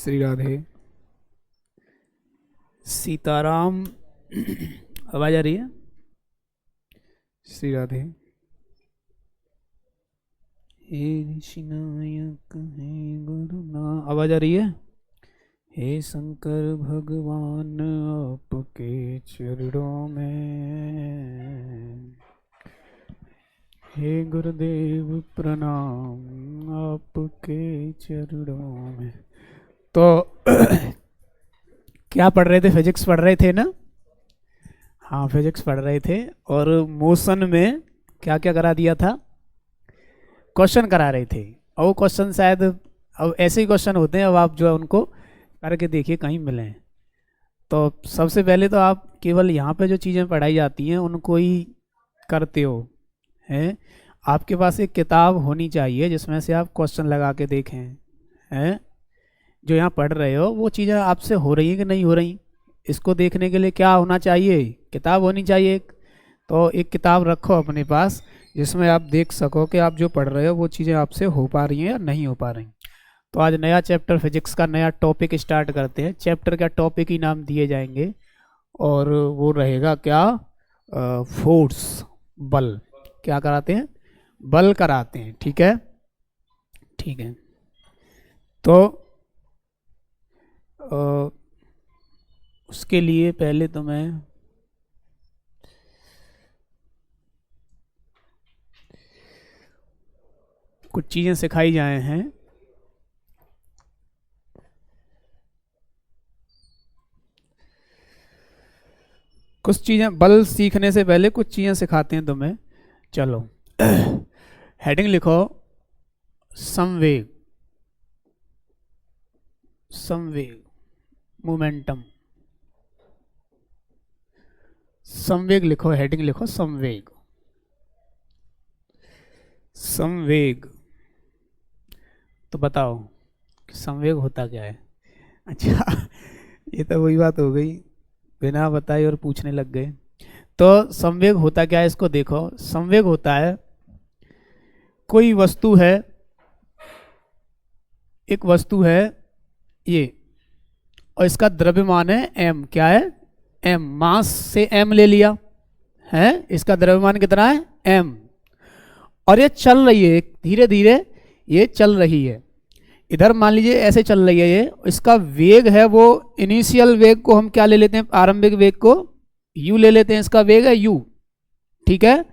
श्री राधे। सीताराम। आवाज आ रही है? श्री राधे। हे ऋषिनायक हे गुरुनाथ, आवाज आ रही है? हे शंकर भगवान आपके चरणों में, हे गुरुदेव प्रणाम आपके चरणों में। तो क्या पढ़ रहे थे? फिजिक्स पढ़ रहे थे ना? हाँ, फिजिक्स पढ़ रहे थे और मोशन में क्या क्या करा दिया था? क्वेश्चन करा रहे थे। और वो क्वेश्चन शायद अब ऐसे ही क्वेश्चन होते हैं, अब आप जो है उनको करके देखिए कहीं मिले। तो सबसे पहले तो आप केवल यहाँ पे जो चीज़ें पढ़ाई जाती हैं उनको ही करते हो हैं। आपके पास एक किताब होनी चाहिए जिसमें से आप क्वेश्चन लगा के देखें हैं। जो यहाँ पढ़ रहे हो वो चीज़ें आपसे हो रही हैं कि नहीं हो रही, इसको देखने के लिए क्या होना चाहिए? किताब होनी चाहिए एक। तो एक किताब रखो अपने पास जिसमें आप देख सको कि आप जो पढ़ रहे हो वो चीज़ें आपसे हो पा रही हैं या नहीं हो पा रही। तो आज नया चैप्टर फिजिक्स का नया टॉपिक स्टार्ट करते हैं। चैप्टर का टॉपिक ही नाम दिए जाएंगे और वो रहेगा क्या? फोर्स, बल। क्या कराते हैं? बल कराते हैं। ठीक है, ठीक है। तो उसके लिए पहले तो मैं कुछ चीज़ें सिखाई जाए हैं। कुछ चीज़ें बल सीखने से पहले कुछ चीज़ें सिखाते हैं तुम्हें। चलो हेडिंग लिखो, संवेग। संवेग, मोमेंटम। संवेग लिखो, हेडिंग लिखो संवेग। संवेग। तो बताओ संवेग होता क्या है? अच्छा ये तो वही बात हो गई, बिना बताए और पूछने लग गए। तो संवेग होता क्या है इसको देखो। संवेग होता है कोई वस्तु है, एक वस्तु है ये, और इसका द्रव्यमान है m। क्या है? m। मास से m ले लिया है, इसका द्रव्यमान कितना है? m। और ये चल रही है, धीरे धीरे ये चल रही है। इधर मान लीजिए ऐसे चल रही है ये, इसका वेग है वो इनिशियल वेग को हम क्या ले लेते हैं? आरंभिक वेग को u ले लेते हैं, इसका वेग है u। ठीक है।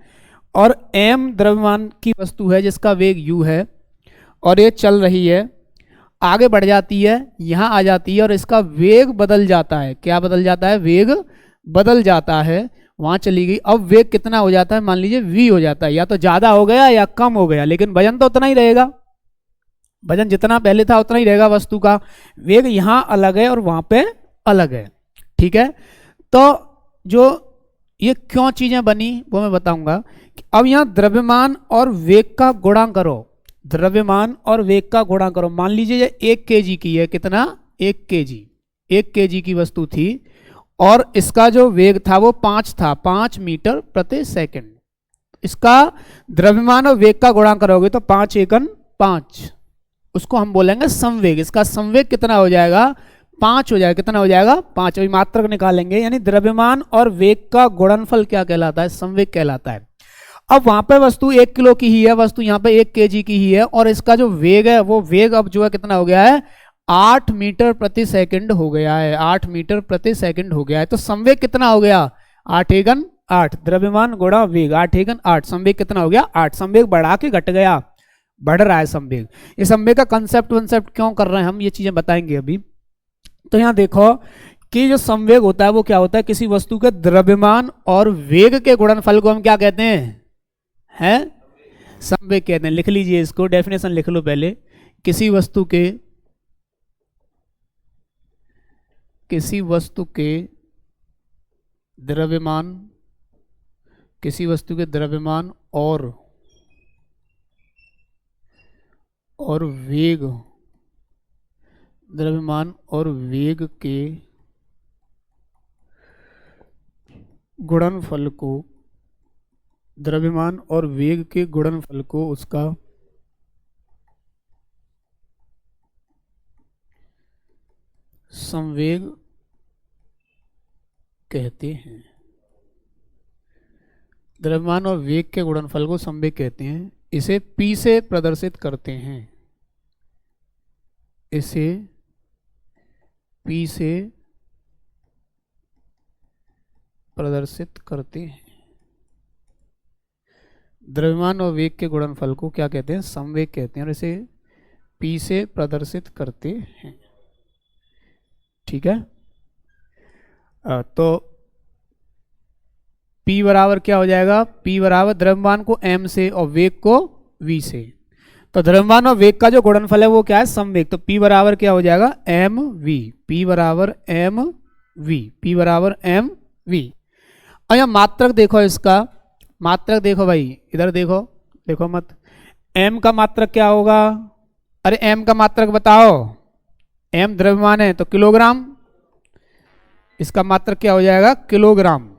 और m द्रव्यमान की वस्तु है जिसका वेग u है, और ये चल रही है, आगे बढ़ जाती है, यहाँ आ जाती है और इसका वेग बदल जाता है। क्या बदल जाता है? वेग बदल जाता है, वहाँ चली गई। अब वेग कितना हो जाता है? मान लीजिए v हो जाता है, या तो ज़्यादा हो गया या कम हो गया, लेकिन वजन तो उतना ही रहेगा। वजन जितना पहले था उतना ही रहेगा वस्तु का। वेग यहाँ अलग है और वहाँ पे अलग है। ठीक है। तो जो ये क्यों चीज़ें बनी वो मैं बताऊंगा। अब यहाँ द्रव्यमान और वेग का गुणा करो। द्रव्यमान और वेग का गुणा करो। मान लीजिए ये 1 kg की है। कितना? 1 kg। 1 kg की वस्तु थी और इसका जो वेग था वो 5 था, 5 मीटर प्रति सेकंड। इसका द्रव्यमान और वेग का गुणा करोगे तो 5 एकन 5, उसको हम बोलेंगे संवेग। इसका संवेग कितना हो जाएगा? 5 हो जाएगा। कितना हो जाएगा? 5। अभी मात्रक निकालेंगे, यानी द्रव्यमान और वेग का गुणनफल क्या कहलाता है? संवेग कहलाता है। अब वहां पे वस्तु 1 किलो की ही है, वस्तु यहाँ पे 1 kg की ही है, और इसका जो वेग है वो वेग अब जो है कितना हो गया है? 8 मीटर प्रति सेकंड हो गया है। 8 मीटर प्रति सेकंड हो गया है। तो संवेग कितना हो गया? 8 एकन 8। द्रव्यमान गुणा वेग 8 एकन 8। संवेग कितना हो गया? 8। संवेग बढ़ा के घट गया, बढ़ रहा है संवेग। ये संवेग का कंसेप्ट क्यों कर रहे हैं हम, ये चीजें बताएंगे अभी। तो यहाँ देखो कि जो संवेग होता है वो क्या होता है? किसी वस्तु के द्रव्यमान और वेग के गुणनफल को हम क्या कहते हैं? संवेग कहते हैं। लिख लीजिए इसको, डेफिनेशन लिख लो पहले। किसी वस्तु के द्रव्यमान, किसी वस्तु के द्रव्यमान और वेग, द्रव्यमान और वेग के गुणनफल को, द्रव्यमान और वेग के गुणनफल को उसका संवेग कहते हैं। द्रव्यमान और वेग के गुणनफल को संवेग कहते हैं। इसे P से प्रदर्शित करते हैं। इसे P से प्रदर्शित करते हैं। द्रव्यमान और वेग के गुणनफल को क्या कहते हैं? संवेग कहते हैं, और इसे P से प्रदर्शित करते हैं। ठीक है। तो P बराबर क्या हो जाएगा? P बराबर द्रव्यमान को m से और वेग को v से। तो द्रव्यमान और वेग का जो गुणनफल है वो क्या है? समवेग। तो P बराबर क्या हो जाएगा? mv। P बराबर mv। P बराबर mv। और यहाँ मात्रक देखो, इसका मात्रक देखो भाई, इधर देखो, देखो मत। m का मात्रक क्या होगा? अरे m का मात्रक बताओ। m द्रव्यमान है तो किलोग्राम, इसका मात्रक क्या हो जाएगा? किलोग्राम।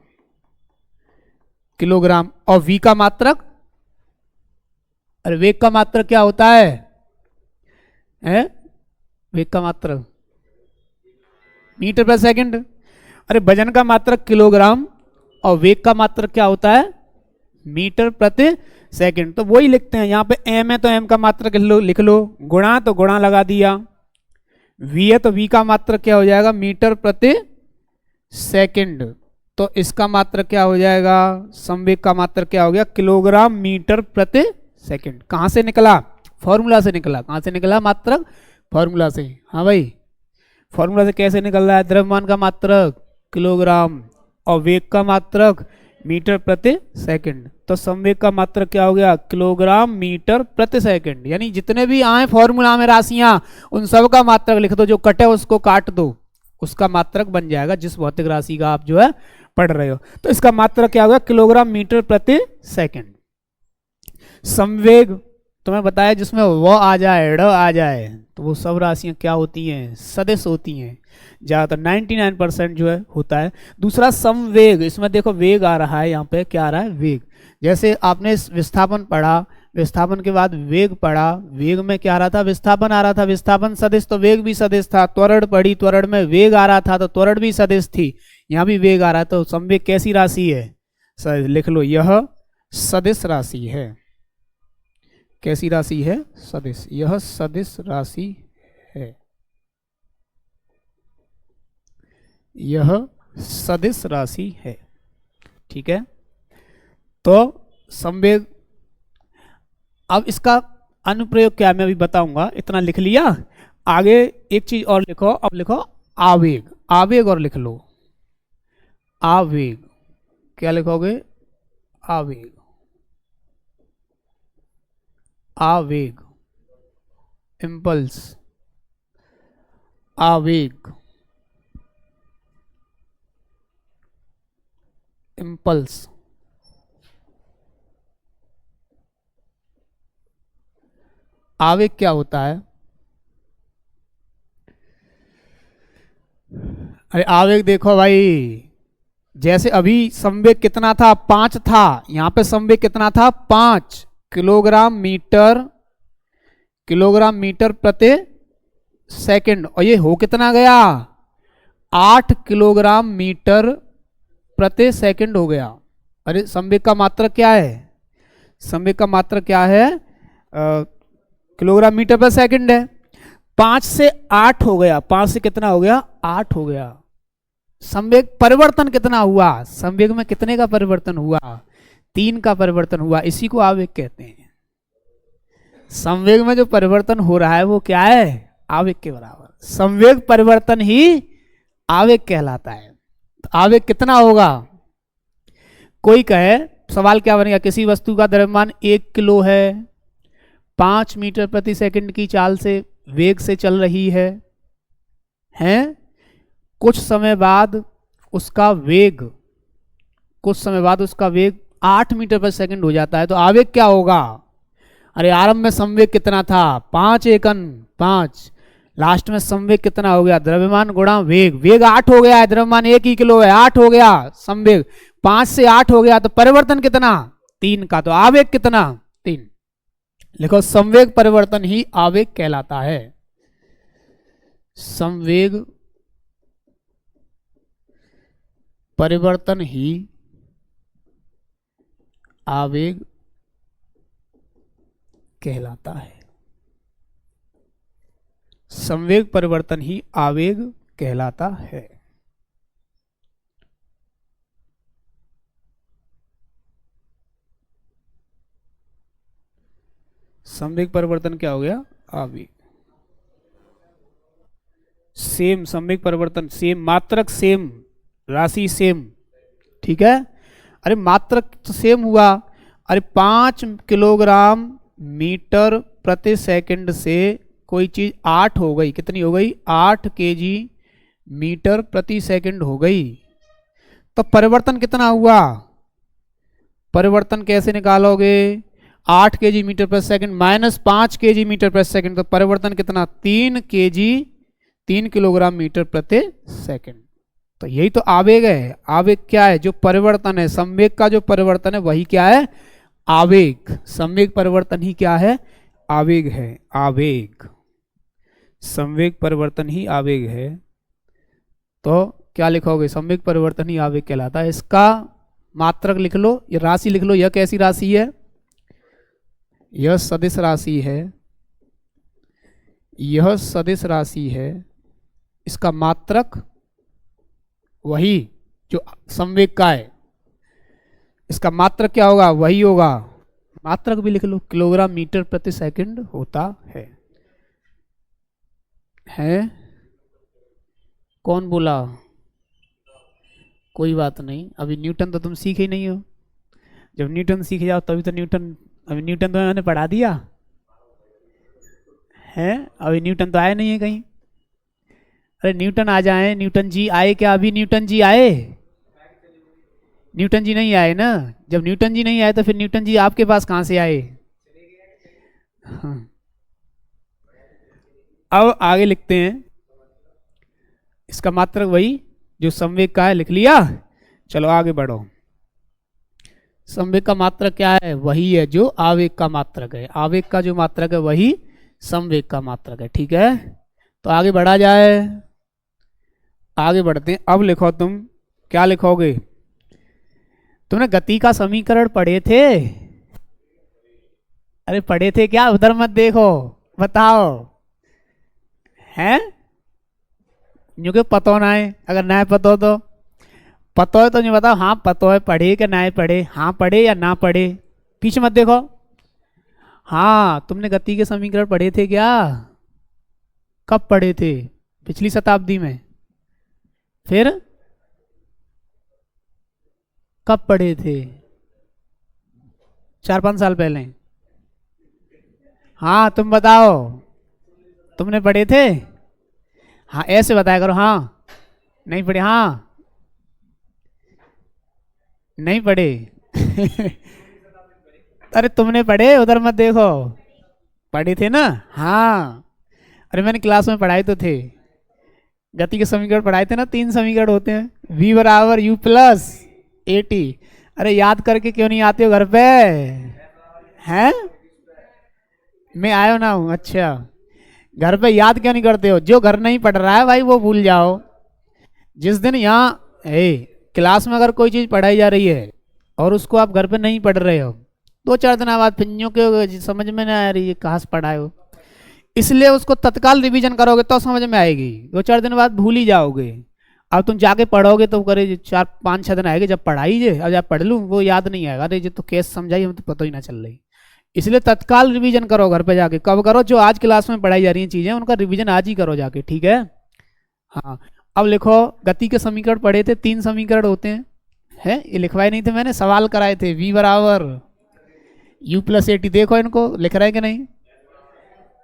किलोग्राम। और v का मात्रक, अरे वेग का मात्रक क्या होता है? वेग का मात्रक मीटर प्रति सेकंड। अरे वजन का मात्रक किलोग्राम और वेग का मात्रक क्या होता है? मीटर प्रति सेकंड। तो वही लिखते हैं, यहाँ पे m है तो m का मात्रक लिख लो, गुणा तो गुणा लगा दिया, v है तो v का मात्रक क्या हो जाएगा? मीटर प्रति सेकंड। तो इसका मात्रक क्या हो जाएगा? संवेग का मात्रक क्या हो गया? किलोग्राम मीटर प्रति सेकंड। कहाँ से निकला? फॉर्मूला से निकला। कहाँ से निकला मात्रक? फॉर्मूला से। हाँ भाई, फॉर्मूला से कैसे निकल रहा है? द्रव्यमान का मात्रक किलोग्राम और वेग का मात्रक मीटर प्रति सेकंड। तो संवेग का मात्रक क्या हो गया? किलोग्राम मीटर प्रति सेकंड। यानी जितने भी आए फॉर्मूला में राशियां, उन सब का मात्रक लिख दो, जो कटे उसको काट दो, उसका मात्रक बन जाएगा जिस भौतिक राशि का आप जो है पढ़ रहे हो। तो इसका मात्रक क्या होगा? किलोग्राम मीटर प्रति सेकंड। संवेग तुम्हें बताया जिसमें व आ जाए, ड आ जाए, तो वो सब राशियां क्या होती हैं? सदिश होती हैं। ज़्यादातर 99% जो है होता है। दूसरा समवेग, इसमें देखो वेग आ रहा है, यहाँ पे क्या आ रहा है? वेग। जैसे आपने विस्थापन पढ़ा, विस्थापन के बाद वेग पढ़ा, वेग में क्या आ रहा था? विस्थापन आ रहा था, विस्थापन सदिश तो वेग भी सदिश था। त्वरण पढ़ी, त्वरण में वेग आ रहा था तो त्वरण भी सदिश थी। यहाँ भी वेग आ रहा है, तो संवेग कैसी राशि है? लिख लो, यह सदिश राशि है। कैसी राशि है? सदिश। यह सदिश राशि है। यह सदिश राशि है। ठीक है। तो संवेग, अब इसका अनुप्रयोग क्या है मैं अभी बताऊंगा। इतना लिख लिया, आगे एक चीज और लिखो। अब लिखो आवेग। आवेग और लिख लो आवेग। क्या लिखोगे? आवेग। आवेग, इम्पल्स। आवेग, इम्पल्स। आवेग क्या होता है? अरे आवेग देखो भाई, जैसे अभी संवेग कितना था? 5 था। यहां पे संवेग कितना था? 5 किलोग्राम मीटर प्रति सेकंड। और ये हो कितना गया? 8 किलोग्राम मीटर प्रति सेकंड हो गया। अरे संवेग का मात्रक क्या है? संवेग का मात्रक क्या है? किलोग्राम मीटर प्रति सेकंड है। 5 से 8 हो गया। 5 से कितना हो गया? 8 हो गया। संवेग परिवर्तन कितना हुआ? संवेग में कितने का परिवर्तन हुआ? 3 का परिवर्तन हुआ। इसी को आवेग कहते हैं। संवेग में जो परिवर्तन हो रहा है वो क्या है? आवेग के बराबर। संवेग परिवर्तन ही आवेग कहलाता है। तो आवेग कितना होगा? कोई कहे, सवाल क्या बनेगा? किसी वस्तु का द्रव्यमान 1 किलो है, 5 मीटर प्रति सेकंड की चाल से वेग से चल रही है, कुछ समय बाद उसका वेग 8 मीटर प्रति सेकंड हो जाता है, तो आवेग क्या होगा? अरे आरंभ में संवेग कितना था? 5 एकन 5। लास्ट में संवेग कितना हो गया? द्रव्यमान गुणा वेग। वेग 8 हो गया है, द्रव्यमान 1 ही किलो है, 8 हो गया संवेग। 5 से 8 हो गया, तो परिवर्तन कितना? 3 का। तो आवेग कितना? 3। लिखो, संवेग परिवर्तन ही आवेग कहलाता है। संवेग परिवर्तन ही आवेग कहलाता है। संवेग परिवर्तन ही आवेग कहलाता है। संवेग परिवर्तन क्या हो गया? आवेग। सेम संवेग परिवर्तन, सेम मात्रक, सेम राशि, सेम, ठीक है। अरे मात्रक तो सेम हुआ। अरे 5 किलोग्राम मीटर प्रति सेकंड से कोई चीज 8 हो गई, कितनी हो गई? 8 केजी मीटर प्रति सेकंड हो गई। तो परिवर्तन कितना हुआ? परिवर्तन कैसे निकालोगे? 8 केजी मीटर प्रति सेकंड माइनस 5 केजी मीटर प्रति सेकंड, तो परिवर्तन कितना? 3 केजी 3 किलोग्राम मीटर प्रति सेकंड। तो यही तो आवेग है। आवेग क्या है? जो परिवर्तन है, संवेग का जो परिवर्तन है वही क्या है? आवेग। संवेग परिवर्तन ही क्या है? आवेग है। आवेग, संवेग परिवर्तन ही आवेग है। तो क्या लिखोगे? संवेग परिवर्तन ही आवेग कहलाता है। इसका मात्रक लिख लो, ये राशि लिख लो। यह कैसी राशि है? यह सदिश राशि है। यह सदिश राशि है। इसका मात्रक वही जो संवेग का है, इसका मात्रक क्या होगा? वही होगा। मात्रक भी लिख लो, किलोग्राम मीटर प्रति सेकंड होता है। कौन बोला? कोई बात नहीं, अभी न्यूटन तो तुम सीखे ही नहीं हो। जब न्यूटन सीख जाओ तभी तो न्यूटन, अभी न्यूटन तो मैंने पढ़ा दिया है, अभी न्यूटन तो आए नहीं है कहीं। अरे न्यूटन आ जाए, न्यूटन जी आए क्या? अभी न्यूटन जी आए? न्यूटन जी नहीं आए ना। जब न्यूटन जी नहीं आए तो फिर न्यूटन जी आपके पास कहां से आए? हाँ। अब आगे लिखते हैं। इसका मात्रक वही जो संवेग का है, लिख लिया। चलो आगे बढ़ो। संवेग का मात्रक क्या है? वही है जो आवेग का मात्रक है। आवेग का जो मात्रक है वही संवेग का मात्रक है, ठीक है। तो आगे बढ़ा जाए, आगे बढ़ते हैं। अब लिखो, तुम क्या लिखोगे? तुमने गति का समीकरण पढ़े थे? अरे पढ़े थे क्या? उधर मत देखो, बताओ। हैं? क्योंकि पतो ना है, अगर ना पतो तो पतो है तो नहीं बताओ। हाँ पतो है, पढ़े कि ना पढ़े? हाँ पढ़े या ना पढ़े? पीछे मत देखो। हाँ, तुमने गति के समीकरण पढ़े थे क्या? कब पढ़े थे? पिछली शताब्दी में? फिर कब पढ़े थे? 4-5 साल पहले? हाँ तुम बताओ, तुमने पढ़े थे? हाँ ऐसे बताया करो। हाँ नहीं पढ़े? हाँ नहीं पढ़े? अरे तुमने पढ़े, उधर मत देखो। पढ़े थे ना? हाँ। अरे मैंने क्लास में पढ़ाए तो थे, गति के समीकरण पढ़ाए थे ना। 3 समीकरण होते हैं, v बराबर u प्लस AT। अरे याद करके क्यों नहीं आते हो घर पे? हैं? मैं आयो ना हूँ? अच्छा, घर पे याद क्यों नहीं करते हो? जो घर नहीं पढ़ रहा है भाई वो भूल जाओ। जिस दिन यहाँ क्लास में अगर कोई चीज़ पढ़ाई जा रही है और उसको आप घर पे नहीं पढ़ रहे हो, 2-4 दिन बाद फिर के समझ में ना आ रही है कहाँ से पढ़ाए हो, इसलिए उसको तत्काल रिवीजन करोगे तो समझ में आएगी। 2-4 दिन बाद भूल ही जाओगे। अब तुम जाके पढ़ोगे तो करे 4-5-6 दिन आएंगे जब पढ़ाई जे, अब जब पढ़ लूँ वो याद नहीं आएगा। अरे जो तो केस समझाई हम तो पता ही ना चल रही। इसलिए तत्काल रिवीजन करो घर पे जाके। कब करो? जो आज क्लास में पढ़ाई जा रही हैं चीज़ें उनका रिवीजन आज ही करो जाके, ठीक है। हाँ अब लिखो, गति के समीकरण पढ़े थे, 3 समीकरण होते हैं। है ये लिखवाए नहीं थे मैंने, सवाल कराए थे। v बराबर u प्लस AT, देखो इनको लिख रहे हैं कि नहीं?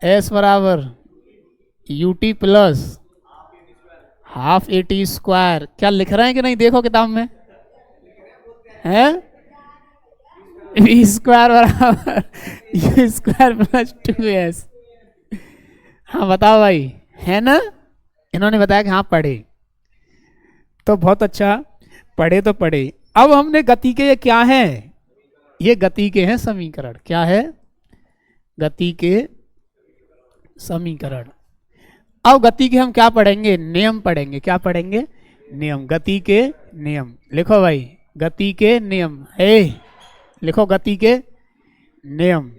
s बराबर ut plus half AT square, क्या लिख रहे हैं कि नहीं? देखो किताब में है। v स्क्वायर बराबर u स्क्वायर प्लस 2s। हाँ बताओ भाई, है ना? इन्होंने बताया कि हाँ पढ़े, तो बहुत अच्छा, पढ़े तो पढ़े। अब हमने गति के, ये क्या है? ये गति के हैं समीकरण। क्या है? गति के समीकरण। अब गति के हम क्या पढ़ेंगे? नियम पढ़ेंगे। क्या पढ़ेंगे? नियम, गति के नियम। लिखो भाई, गति के नियम है, लिखो गति के नियम।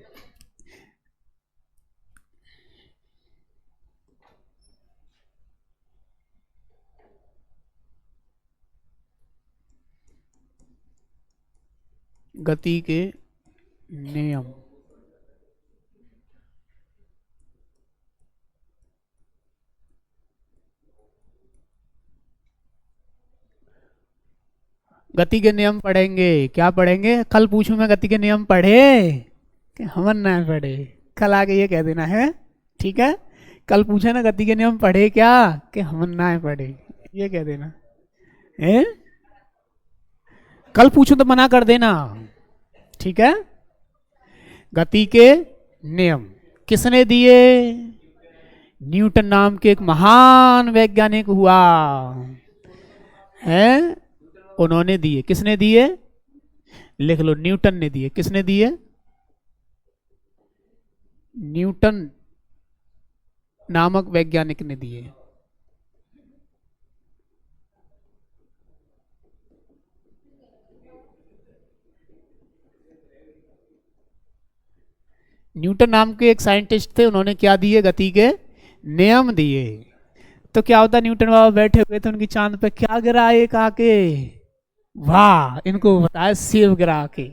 गति के नियम। गति के नियम पढ़ेंगे, क्या पढ़ेंगे? कल पूछूं मैं गति के नियम पढ़े कि हमन ना पढ़े, कल आके ये कह देना है, ठीक है? कल पूछे ना गति के नियम पढ़े क्या, कि हमन ना पढ़े, ये कह देना है। कल पूछूं तो मना कर देना, ठीक है? गति के नियम किसने दिए? न्यूटन नाम के एक महान वैज्ञानिक हुआ है, उन्होंने दिए। किसने दिए? लिख लो, न्यूटन ने दिए। किसने दिए? न्यूटन नामक वैज्ञानिक ने दिए। न्यूटन नाम के एक साइंटिस्ट थे, उन्होंने क्या दिए? गति के नियम दिए। तो क्या होता, न्यूटन बाबा बैठे हुए थे, उनकी चांद पे क्या गिरा एक आके? वाह, इनको बताया सेब गिरा के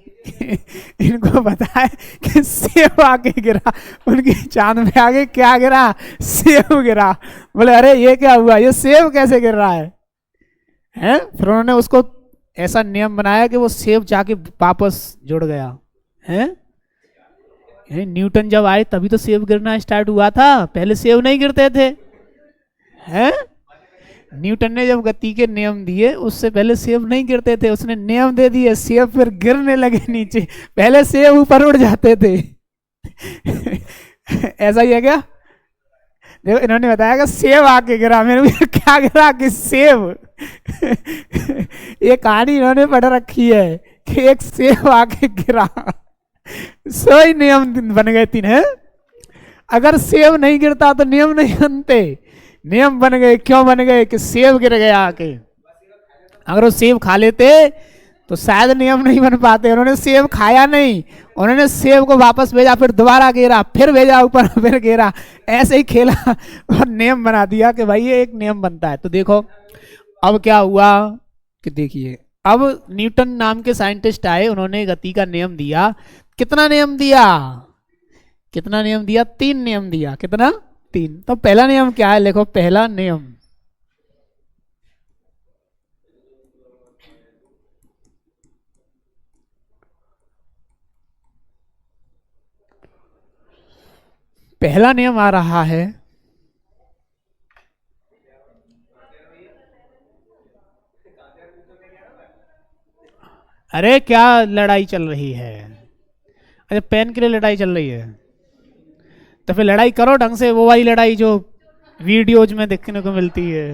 इनको बताया कि सेब आके गिरा, उनकी चांद पे आगे क्या गिरा? सेब गिरा। बोले अरे ये क्या हुआ, ये सेब कैसे गिर रहा है? हैं? फिर उन्होंने उसको ऐसा नियम बनाया कि वो सेब जाके वापस जुड़ गया है। न्यूटन जब आए तभी तो सेब गिरना स्टार्ट हुआ था, पहले सेब नहीं गिरते थे, हैं? न्यूटन ने जब गति के नियम दिए, उससे पहले सेब नहीं गिरते थे, उसने नियम दे दिए, सेब फिर गिरने लगे नीचे, पहले सेब ऊपर उड़ जाते थे ऐसा ही है क्या? देखो, इन्होंने बताया कि सेब आके गिरा, मेरे को क्या गिरा कि सेब ये कहानी इन्होंने पढ़ रखी है कि एक सेब आके गिरा, सो ही नियम बन गए तीन है। अगर सेब नहीं गिरता तो नियम नहीं बनते, नियम बन गए। क्यों बन गए? कि सेब गिर गया आके। अगर वो सेब खा लेते तो शायद नियम नहीं बन पाते। उन्होंने सेब खाया नहीं, उन्होंने सेब को वापस भेजा, फिर दोबारा गिरा, फिर भेजा ऊपर, फिर गिरा, ऐसे ही खेला और नियम बना दिया कि भाई ये एक नियम बनता है। तो देखो अब क्या हुआ कि देखिए, अब न्यूटन नाम के साइंटिस्ट आए, उन्होंने गति का नियम दिया। कितना नियम दिया? कितना नियम दिया? 3 नियम दिया। कितना? 3। तो पहला नियम क्या है? लिखो, पहला नियम। पहला नियम आ रहा है, अरे क्या लड़ाई चल रही है? अच्छा, पेन के लिए लड़ाई चल रही है, तो फिर लड़ाई करो ढंग से, वो वाली लड़ाई जो वीडियोज में देखने को मिलती है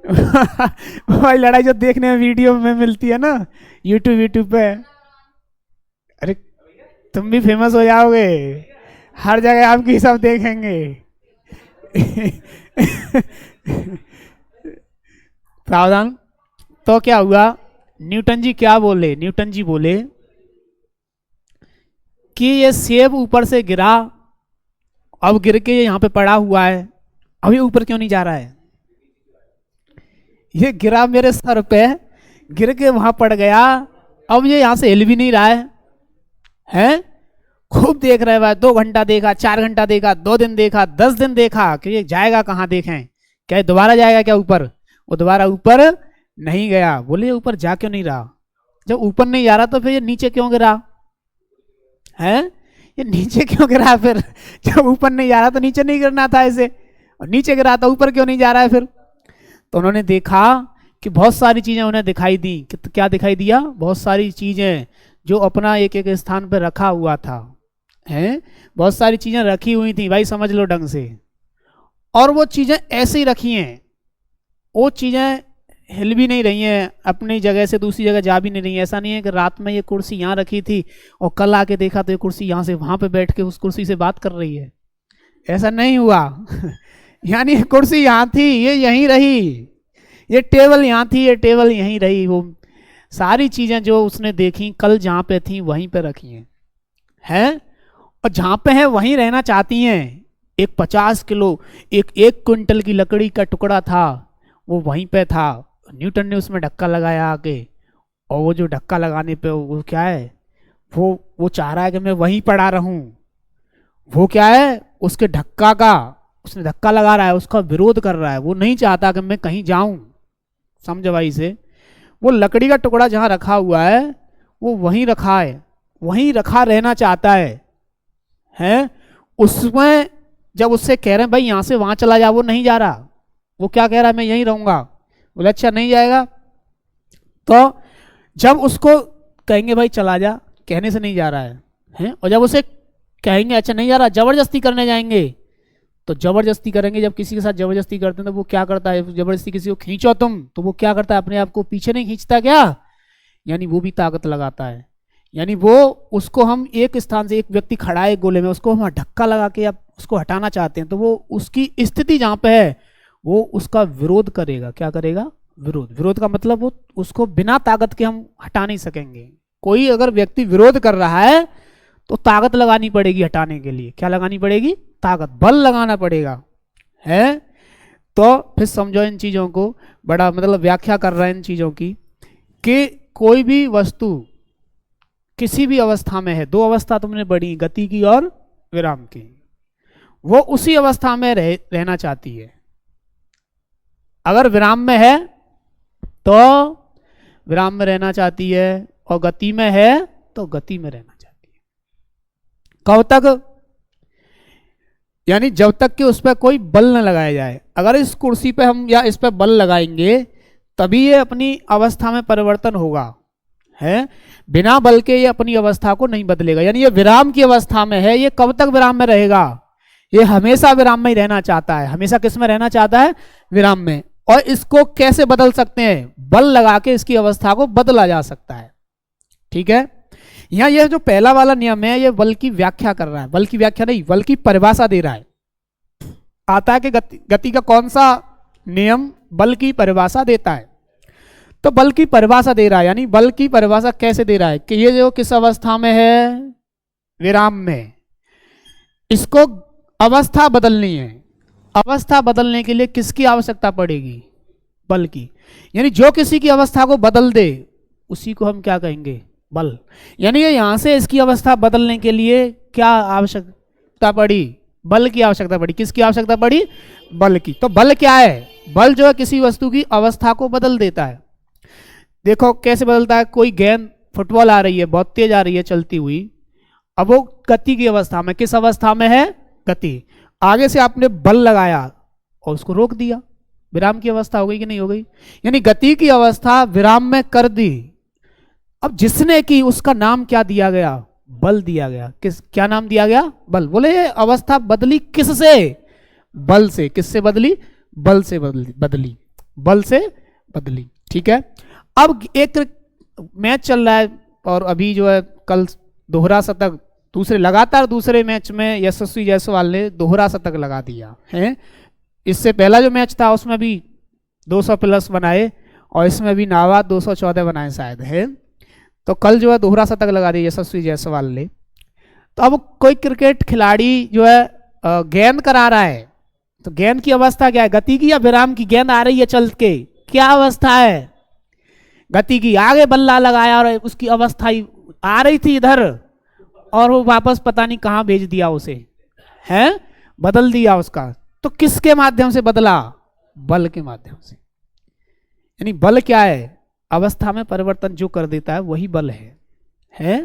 वो वाली लड़ाई जो देखने में वीडियो में मिलती है ना, यूट्यूब पे। अरे तुम भी फेमस हो जाओगे, हर जगह आपकी सब देखेंगे सावधान। तो क्या हुआ? न्यूटन जी क्या बोले? न्यूटन जी बोले कि ये सेब ऊपर से गिरा, अब गिर के यहाँ पे पड़ा हुआ है, अभी ऊपर क्यों नहीं जा रहा है? ये गिरा मेरे सर पे, गिर के वहां पड़ गया, अब ये यहाँ से हिल भी नहीं रहा है, हैं? खूब देख रहे भाई, 2 घंटा देखा, 4 घंटा देखा, 2 दिन देखा, 10 दिन देखा कि ये जाएगा कहाँ, देखें क्या दोबारा जाएगा क्या ऊपर? वो दोबारा ऊपर नहीं गया। बोले ऊपर जा क्यों नहीं रहा? जब ऊपर नहीं जा रहा तो फिर ये नीचे क्यों गिरा है? ये नीचे क्यों गिरा? फिर जब ऊपर नहीं जा रहा तो नीचे नहीं गिरना था ऐसे, और नीचे गिरा था, ऊपर क्यों नहीं जा रहा है फिर? तो उन्होंने देखा कि बहुत सारी चीजें उन्हें दिखाई दी। क्या दिखाई दिया? बहुत सारी चीजें जो अपना एक एक स्थान पर रखा हुआ था, हैं? बहुत सारी चीजें रखी हुई थी भाई, समझ लो ढंग से, और वो चीजें ऐसे ही रखी हैं, वो चीजें हिल भी नहीं रही हैं, अपनी जगह से दूसरी जगह जा भी नहीं रही हैं। ऐसा नहीं है कि रात में ये कुर्सी यहाँ रखी थी और कल आके देखा तो ये कुर्सी यहाँ से वहां पे बैठ के उस कुर्सी से बात कर रही है, ऐसा नहीं हुआ यानी कुर्सी यहाँ थी, ये यहीं रही, ये टेबल यहाँ थी, ये टेबल यहीं रही, वो सारी चीजें जो उसने देखी कल जहाँ पे थी वहीं पे रखी हैं, और जहाँ पे है वहीं रहना चाहती हैं। एक 50 किलो, एक क्विंटल की लकड़ी का टुकड़ा था, वो वहीं पे था। न्यूटन ने उसमें धक्का लगाया आके, और वो जो धक्का लगाने पे वो क्या है, वो चाह रहा है कि मैं वहीं पड़ा रहूं। वो क्या है, उसके धक्का का, उसने धक्का लगा रहा है, उसका विरोध कर रहा है, वो नहीं चाहता कि मैं कहीं जाऊं। समझ भाई से, वो लकड़ी का टुकड़ा जहां रखा हुआ है वो वहीं रखा है, वहीं रखा रहना चाहता है। उसमें जब उससे कह रहे हैं भाई यहाँ से वहां चला जा, वो नहीं जा रहा। वो क्या कह रहा है, मैं यहीं रहूंगा। बोले अच्छा नहीं जाएगा। तो जब उसको कहेंगे भाई चला जा, कहने से नहीं जा रहा है, और जब उसे कहेंगे अच्छा नहीं जा रहा, जबरदस्ती करने जाएंगे, तो जबरदस्ती करेंगे। जब किसी के साथ जबरदस्ती करते हैं तो वो क्या करता है, जबरदस्ती किसी को खींचो तुम, तो वो क्या करता है, अपने आप को पीछे नहीं खींचता क्या, यानी वो भी ताकत लगाता है। यानी वो उसको हम एक स्थान से, एक व्यक्ति खड़ा है गोले में, उसको हम धक्का लगा के अब उसको हटाना चाहते हैं, तो वो उसकी स्थिति जहाँ पे है वो उसका विरोध करेगा। क्या करेगा, विरोध। विरोध का मतलब वो उसको बिना ताकत के हम हटा नहीं सकेंगे। कोई अगर व्यक्ति विरोध कर रहा है तो ताकत लगानी पड़ेगी हटाने के लिए। क्या लगानी पड़ेगी, ताकत, बल लगाना पड़ेगा, है। तो फिर समझो इन चीजों को, बड़ा मतलब व्याख्या कर रहे हैं इन चीजों की, कि कोई भी वस्तु किसी भी अवस्था में है, दो अवस्था तुमने पढ़ी, गति की और विराम की, वो उसी अवस्था में रहना चाहती है। अगर विराम में है तो विराम में रहना चाहती है, और गति में है तो गति में रहना चाहती है। कब तक, यानी जब तक कि उस पर कोई बल न लगाया जाए। अगर इस कुर्सी पे हम या इस पर बल लगाएंगे तभी ये अपनी अवस्था में परिवर्तन होगा, है। बिना बल के ये अपनी अवस्था को नहीं बदलेगा। यानी ये विराम की अवस्था में है, ये कब तक विराम में रहेगा, ये हमेशा विराम में ही रहना चाहता है। हमेशा किस में रहना चाहता है, विराम में। और इसको कैसे बदल सकते हैं, बल लगा के इसकी अवस्था को बदला जा सकता है। ठीक है, यहां ये जो पहला वाला नियम है ये बल की व्याख्या कर रहा है, बल की व्याख्या नहीं, बल की परिभाषा दे रहा है। आता है कि गति का कौन सा नियम बल की परिभाषा देता है, तो बल की परिभाषा दे रहा है। यानी बल की परिभाषा कैसे दे रहा है कि ये जो किस अवस्था में है, विराम में, इसको अवस्था बदलनी है। अवस्था बदलने के लिए किसकी आवश्यकता पड़ेगी, बल की। यानी जो किसी की अवस्था को बदल दे उसी को हम क्या कहेंगे, बल। यानी ये यहां से इसकी अवस्था बदलने के लिए क्या आवश्यकता पड़ी, बल की आवश्यकता पड़ी। किसकी आवश्यकता पड़ी, बल की। तो बल क्या है, बल जो है किसी वस्तु की अवस्था को बदल देता है। देखो कैसे बदलता है, कोई गेंद, फुटबॉल आ रही है, बहुत तेज आ रही है चलती हुई, अब वो गति की अवस्था में, किस अवस्था में है, गति। आगे से आपने बल लगाया और उसको रोक दिया, विराम की अवस्था हो गई कि नहीं हो गई। यानी गति की अवस्था विराम में कर दी। अब जिसने की उसका नाम क्या दिया गया, बल दिया गया। किस, क्या नाम दिया गया, बल। बोले ये अवस्था बदली किससे, बल से। किससे बदली, बल से बदली, बल से बदली। ठीक है, अब एक मैच चल रहा है और अभी जो है कल दोहरा शतक, दूसरे लगातार दूसरे मैच में यशस्वी जायसवाल ने दोहरा शतक लगा दिया है। इससे पहला जो मैच था उसमें भी 200 प्लस बनाए और इसमें भी नाबाद 214 बनाए शायद, है। तो कल जो है दोहरा शतक लगा दिया यशस्वी जायसवाल ने। तो अब कोई क्रिकेट खिलाड़ी जो है गेंद करा रहा है, तो गेंद की अवस्था क्या है, गति की या विराम की। गेंद आ रही है चल के, क्या अवस्था है, गति की। आगे बल्ला लगाया और उसकी अवस्था आ रही थी इधर और वो वापस पता नहीं कहां भेज दिया उसे, है, बदल दिया उसका। तो किसके माध्यम से बदला, बल के माध्यम से। यानी बल क्या है, अवस्था में परिवर्तन जो कर देता है वही बल है।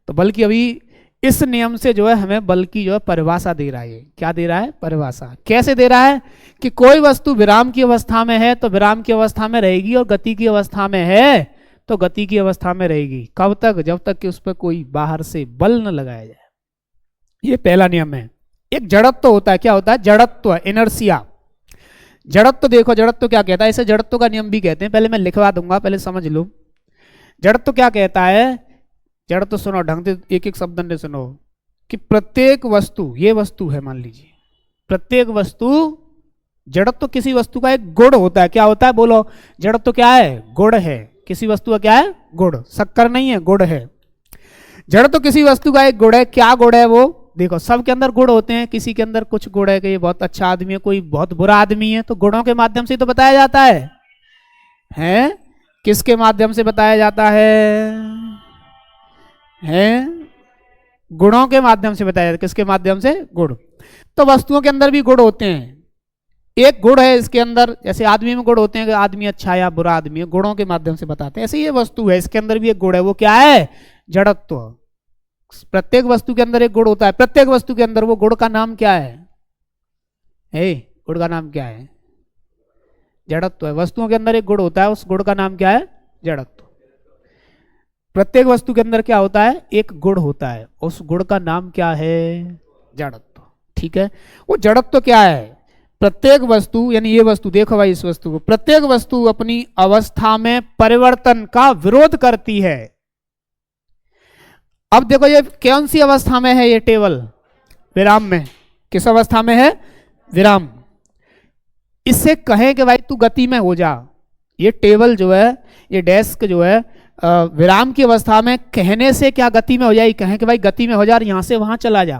तो बल की अभी इस नियम से जो है हमें बल की जो है परिभाषा दे रहा है। क्या दे रहा है, परिभाषा। कैसे दे रहा है कि कोई वस्तु विराम की अवस्था में है तो विराम की अवस्था में रहेगी, और गति की अवस्था में है तो गति की अवस्था में रहेगी। कब तक, जब तक कि उस पर कोई बाहर से बल न लगाया जाए। ये पहला नियम है। एक जड़त्व होता है, क्या होता है, जड़त्व, इनर्शिया। जड़त्व देखो, जड़त्व क्या कहता है, इसे जड़त्व का नियम भी कहते हैं। पहले मैं लिखवा दूंगा, पहले समझ लो। जड़त्व क्या कहता है, जड़त्व सुनो ढंग से, एक एक शब्द ने सुनो, कि प्रत्येक वस्तु, ये वस्तु है मान लीजिए, प्रत्येक वस्तु जड़त्व किसी वस्तु का एक गुण होता है। क्या होता है बोलो? जड़त्व क्या है? गुण है। किसी वस्तु का क्या है? गुण। शक्कर नहीं है, गुण है। जड़त्व किसी वस्तु का एक गुण है। क्या गुण है वो? देखो सबके अंदर गुण होते हैं। किसी के अंदर कुछ गुण है कि ये बहुत अच्छा आदमी है, कोई बहुत बुरा आदमी है, तो गुणों के माध्यम से तो बताया जाता है। हैं? किसके माध्यम से बताया जाता है? हैं? गुणों के माध्यम से बताया जाता है। किसके माध्यम से? गुण। तो वस्तुओं के अंदर भी गुण होते हैं। एक गुण है इसके अंदर, जैसे आदमी में गुण होते हैं कि आदमी अच्छा या बुरा आदमी है, गुणों के माध्यम से बताते हैं। ऐसे ये वस्तु है, इसके अंदर भी एक गुण है। वो क्या है? जड़त्व। प्रत्येक वस्तु के अंदर एक गुण होता है। प्रत्येक वस्तु के अंदर वो गुण का नाम क्या है? गुण का नाम क्या है? जड़त्व है। वस्तुओं के अंदर एक गुण होता है, उस गुण का नाम क्या है? जड़त्व। प्रत्येक वस्तु के अंदर क्या होता है? एक गुण होता है, उस गुण का नाम क्या है? जड़त्व। ठीक है। वो जड़त्व क्या है? प्रत्येक वस्तु, यानी ये वस्तु, देखो भाई इस वस्तु को, प्रत्येक वस्तु अपनी अवस्था में परिवर्तन का विरोध करती है। अब देखो ये कौन सी अवस्था में है? ये टेबल विराम में। किस अवस्था में है? विराम। इससे कहें कि भाई तू गति में हो जा, ये टेबल जो है, ये डेस्क जो है, विराम की अवस्था में कहने से क्या गति में हो जाएगी? कहें कि भाई गति में हो जा, यहां से वहां चला जा,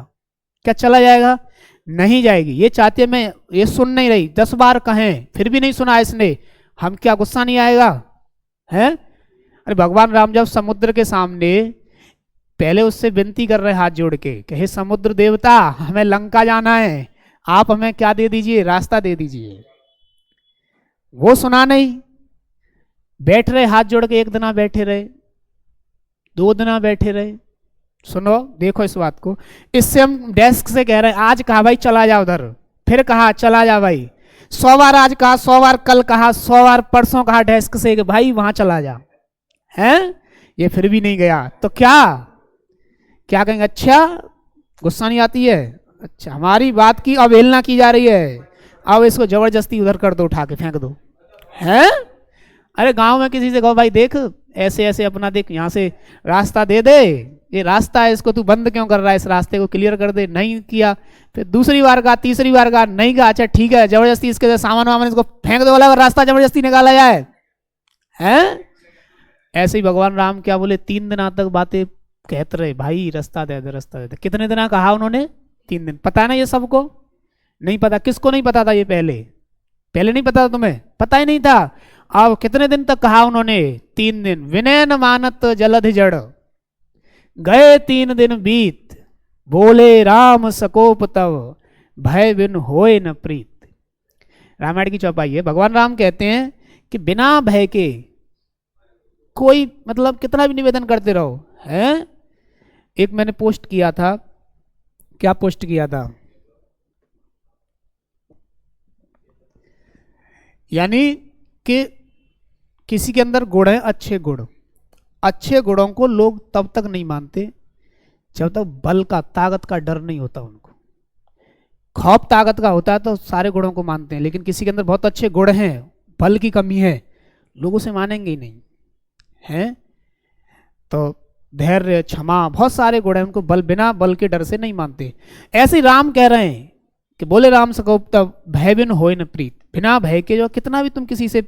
क्या चला जाएगा? नहीं जाएगी। ये चाहती है, मैं ये सुन नहीं रही, 10 बार कहें फिर भी नहीं सुना इसने, हम क्या गुस्सा नहीं आएगा? है? अरे भगवान राम जब समुद्र के सामने पहले उससे विनती कर रहे हाथ जोड़ के कि हे समुद्र देवता, हमें लंका जाना है, आप हमें क्या दे दीजिए? रास्ता दे दीजिए। वो सुना नहीं, बैठ रहे हाथ जोड़ के। 1 दिन बैठे रहे, 2 दिन बैठे रहे। सुनो, देखो इस बात को। इससे हम डेस्क से कह रहे हैं, आज कहा भाई चला जा उधर, फिर कहा चला जा भाई, 100 बार आज कहा, 100 बार कल कहा, 100 बार परसों कहा डेस्क से कि भाई वहां चला जा, हैं? ये फिर भी नहीं गया, तो क्या क्या कहेंगे? अच्छा गुस्सा नहीं आती है? अच्छा, हमारी बात की अवहेलना की जा रही है, अब इसको जबरदस्ती उधर कर दो, उठा के फेंक दो। हैं? अरे गांव में किसी से कहो भाई देख ऐसे ऐसे अपना देख, यहाँ से रास्ता दे दे, ये रास्ता है, इसको तू बंद क्यों कर रहा है, इस रास्ते को क्लियर कर दे। नहीं किया, फिर दूसरी बार कहा, तीसरी बार कहा, नहीं कहा, अच्छा ठीक है जबरदस्ती इसके सामान वामान इसको फेंक दो, वाला रास्ता जबरदस्ती निकाला जाए। हैं? ऐसे ही भगवान राम क्या बोले, 3 दिन तक बातें कहते रहे, भाई रास्ता दे दे, रास्ता दे दे। कितने दिन कहा उन्होंने? 3 दिन। पता है ना ये सबको? नहीं पता। किसको नहीं पता था ये? पहले नहीं पता था तुम्हें? पता ही नहीं था। अब कितने दिन तक कहा उन्होंने? 3 दिन। विनय न मानत जलधि जड़, गए 3 दिन बीत, बोले राम सकोप तव, भय बिन होए न प्रीत। रामायण की चौपाई है। भगवान राम कहते हैं कि बिना भय के कोई, मतलब कितना भी निवेदन करते रहो, हैं? एक मैंने पोस्ट किया था, क्या पोस्ट किया था, यानी कि किसी के अंदर गुण है, अच्छे गुण, अच्छे गुणों को लोग तब तक नहीं मानते जब तक बल का, ताकत का डर नहीं होता उनको। खौफ ताकत का होता है तो सारे गुणों को मानते हैं, लेकिन किसी के अंदर बहुत अच्छे गुण हैं, बल की कमी है, लोग उसे मानेंगे ही नहीं। हैं? तो धैर्य, क्षमा, बहुत सारे गुण हैं, उनको बल, बिना बल के डर से नहीं मानते। ऐसे ही राम कह रहे हैं कि बोले राम सकोप तब, भय बिन होए न प्रीत। बिना भय के जो कितना भी तुम किसी से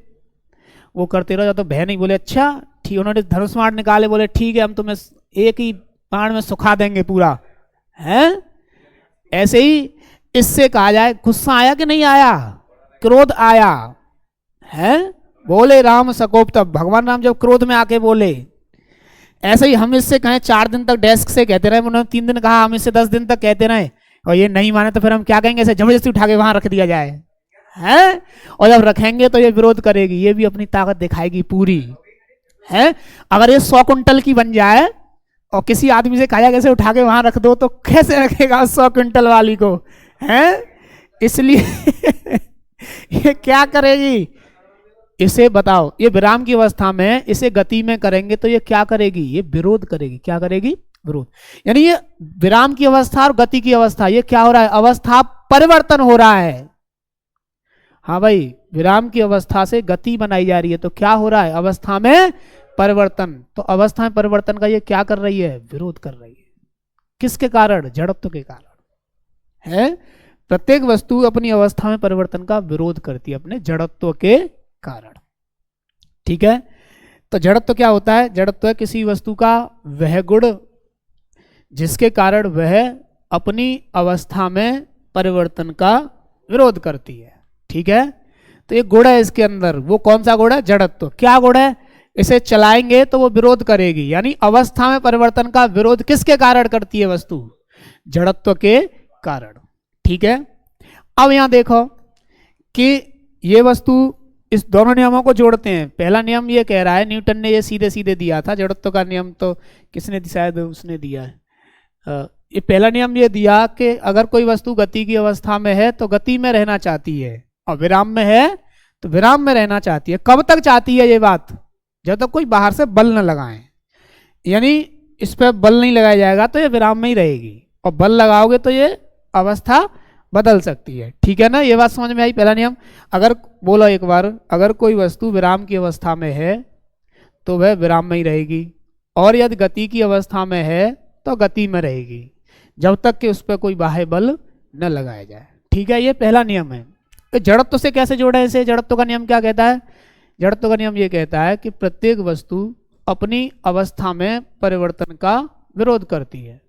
वो करते रहो, तो भय नहीं। बोले अच्छा ठीक, उन्होंने धनुष बाण निकाले, बोले ठीक है हम तुम्हें एक ही बाण में सुखा देंगे पूरा। हैं? ऐसे ही इससे कहा जाए, गुस्सा आया कि नहीं आया? क्रोध आया। है? बोले राम सकोप तब, भगवान राम जब क्रोध में आके बोले। ऐसे ही हम इससे कहें 4 दिन तक डेस्क से कहते रहे, उन्होंने 3 दिन कहा, हम इससे 10 दिन तक कहते रहे और ये नहीं माने, तो फिर हम क्या कहेंगे? ऐसे जबरदस्ती उठा के वहां रख दिया जाए। हैं? और जब रखेंगे तो ये विरोध करेगी, ये भी अपनी ताकत दिखाएगी पूरी। है? अगर ये 100 कुंटल की बन जाए और किसी आदमी से कहा कैसे उठा के वहां रख दो, तो कैसे रखेगा 100 क्विंटल वाली को? हैं? इसलिए ये क्या करेगी? इसे बताओ, ये विराम की अवस्था में इसे गति में करेंगे तो ये क्या करेगी? ये विरोध करेगी। क्या करेगी? विरोध। यानी ये विराम की अवस्था और गति की अवस्था, ये क्या हो रहा है? अवस्था परिवर्तन हो रहा है। हाँ भाई, विराम की अवस्था से गति बनाई जा रही है, तो क्या हो रहा है? अवस्था में परिवर्तन। तो अवस्था में परिवर्तन का ये क्या कर रही है? विरोध कर रही है। किसके कारण? जड़त्व के कारण। है? प्रत्येक वस्तु अपनी अवस्था में परिवर्तन का विरोध करती है अपने जड़त्व के कारण। ठीक है, तो जड़त्व क्या होता है? जड़त्व है किसी वस्तु का वह गुण जिसके कारण वह अपनी अवस्था में परिवर्तन का विरोध करती है। ठीक है, तो एक गुण है इसके अंदर, वो कौन सा गुण है? जड़त्व। क्या गुण है? इसे चलाएंगे तो वो विरोध करेगी, यानी अवस्था में परिवर्तन का विरोध किसके कारण करती है वस्तु? जड़त्व के कारण। ठीक है, अब यहां देखो कि ये वस्तु, इस दोनों नियमों को जोड़ते हैं। पहला नियम ये कह रहा है, न्यूटन ने ये सीधे सीधे दिया था, जड़त्व का नियम तो किसने, शायद उसने दिया है। ये पहला नियम ये दिया कि अगर कोई वस्तु गति की अवस्था में है तो गति में रहना चाहती है, और विराम में है तो विराम में रहना चाहती है। कब तक चाहती है ये बात? जब तक कोई बाहर से बल न लगाए, यानी इस पर बल नहीं लगाया जाएगा तो ये विराम में ही रहेगी, और बल लगाओगे तो ये अवस्था बदल सकती है। ठीक है ना, ये बात समझ में आई? पहला नियम, अगर बोलो एक बार, अगर कोई वस्तु विराम की अवस्था में है तो वह विराम में ही रहेगी, और यदि गति की अवस्था में है तो गति में रहेगी, जब तक कि उस पर कोई बाह्य बल न लगाया जाए। ठीक है, ये पहला नियम है। तो जड़त्व से कैसे जोड़े इसे? जड़त्व का नियम क्या कहता है? जड़त्व का नियम ये कहता है कि प्रत्येक वस्तु अपनी अवस्था में परिवर्तन का विरोध करती है?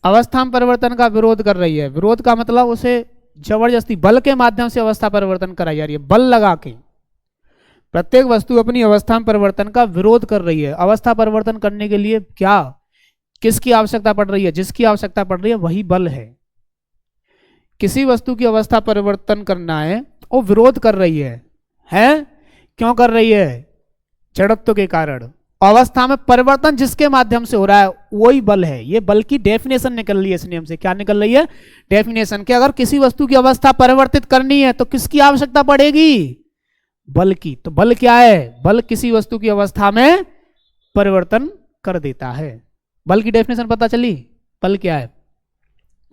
अवस्था में परिवर्तन का विरोध कर रही है। विरोध का मतलब उसे जबरदस्ती बल के माध्यम से अवस्था परिवर्तन कराई जा रही है, बल लगा के। प्रत्येक वस्तु अपनी अवस्था में परिवर्तन का विरोध कर रही है। अवस्था परिवर्तन करने के लिए क्या, किसकी आवश्यकता पड़ रही है? जिसकी आवश्यकता पड़ रही है वही बल है। किसी वस्तु की अवस्था परिवर्तन करना है, वो विरोध कर रही है? क्यों कर रही है? जड़त्व के कारण। अवस्था में परिवर्तन जिसके माध्यम से हो रहा है वही बल है। ये बल की डेफिनेशन निकल रही है इस नियम से। क्या निकल रही है? डेफिनेशन कि अगर किसी वस्तु की अवस्था परिवर्तित करनी है तो किसकी आवश्यकता पड़ेगी? बल की। तो बल क्या है? बल किसी वस्तु की अवस्था में परिवर्तन कर देता है। बल की डेफिनेशन पता चली? बल क्या है?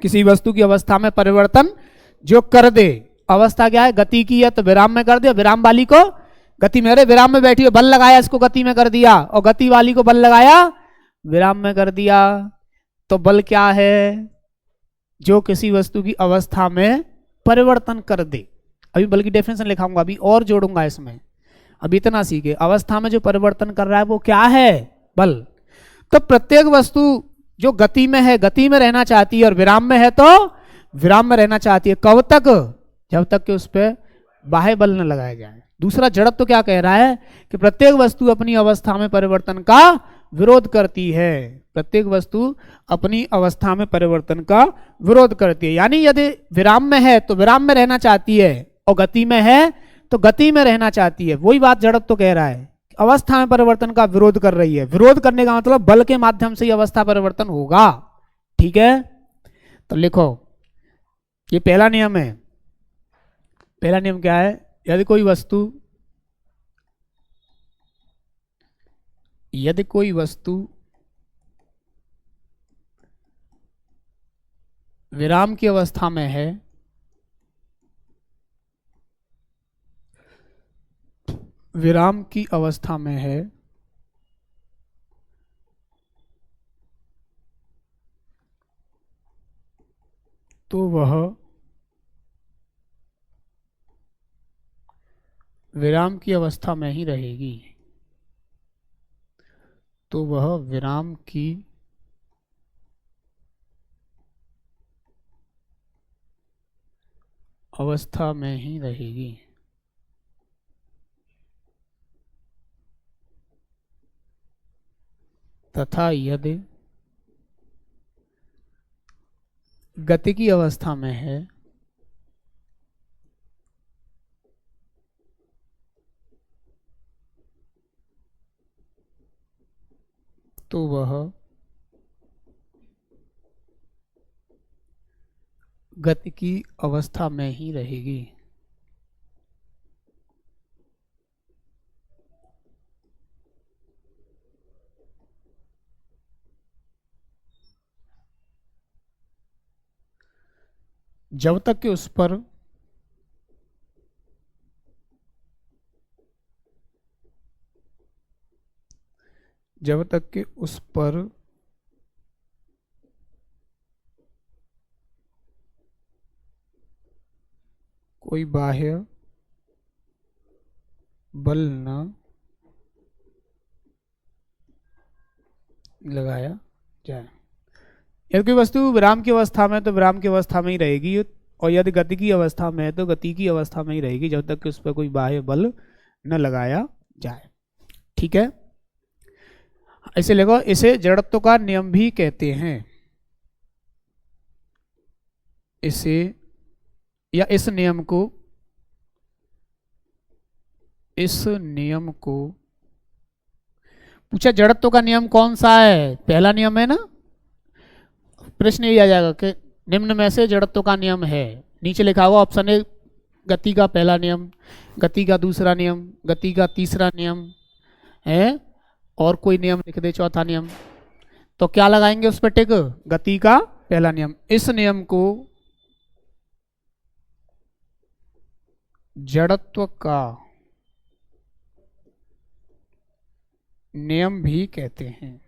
किसी वस्तु की अवस्था में परिवर्तन जो कर दे। अवस्था क्या है? गति की है तो विराम में कर दे, विराम वाली को गति में, अरे विराम में बैठी है, बल लगाया इसको गति में कर दिया, और गति वाली को बल लगाया विराम में कर दिया। तो बल क्या है? जो किसी वस्तु की अवस्था में परिवर्तन कर दे। अभी बल की डेफिनेशन लिखाऊंगा, अभी और जोड़ूंगा इसमें। अभी इतना सीखे, अवस्था में जो परिवर्तन कर रहा है वो क्या है? बल। तो प्रत्येक वस्तु जो गति में है, गति में रहना चाहती है, और विराम में है तो विराम में रहना चाहती है। कब तक? जब तक कि उस पर बाह्य बल न लगाया जाए। दूसरा जड़त्व तो क्या कह रहा है कि प्रत्येक वस्तु अपनी अवस्था में परिवर्तन का विरोध करती है। प्रत्येक वस्तु अपनी अवस्था में परिवर्तन का विरोध करती है, यानी यदि विराम में है तो विराम में रहना चाहती है, और गति में है तो गति में रहना चाहती है। वही बात जड़त्व तो कह रहा है, अवस्था में परिवर्तन का विरोध कर रही है। विरोध करने का मतलब बल के माध्यम से ही अवस्था परिवर्तन होगा। ठीक है, तो लिखो, ये पहला नियम है। पहला नियम क्या है? यदि कोई वस्तु विराम की अवस्था में है विराम की अवस्था में है तो वह विराम की अवस्था में ही रहेगी। तो वह विराम की अवस्था में ही रहेगी। तथा यदि गति की अवस्था में है तो वह गति की अवस्था में ही रहेगी। जब तक कि उस पर कोई बाह्य बल न लगाया जाए। यदि कोई वस्तु विराम की अवस्था में है तो विराम की अवस्था में ही रहेगी, और यदि गति की अवस्था में है तो गति की अवस्था में ही रहेगी जब तक कि उस पर कोई बाह्य बल न लगाया जाए। ठीक है, ऐसे लिखो, इसे जड़त्व का नियम भी कहते हैं। इसे या इस नियम को पूछा जड़त्व का नियम कौन सा है? पहला नियम है ना। प्रश्न ये आ जाएगा कि निम्न में से जड़त्व का नियम है, नीचे लिखा हुआ ऑप्शन ए गति का पहला नियम, गति का दूसरा नियम, गति का तीसरा नियम है, और कोई नियम लिख दे चौथा नियम, तो क्या लगाएंगे उस पर टिक? गति का पहला नियम। इस नियम को जड़त्व का नियम भी कहते हैं।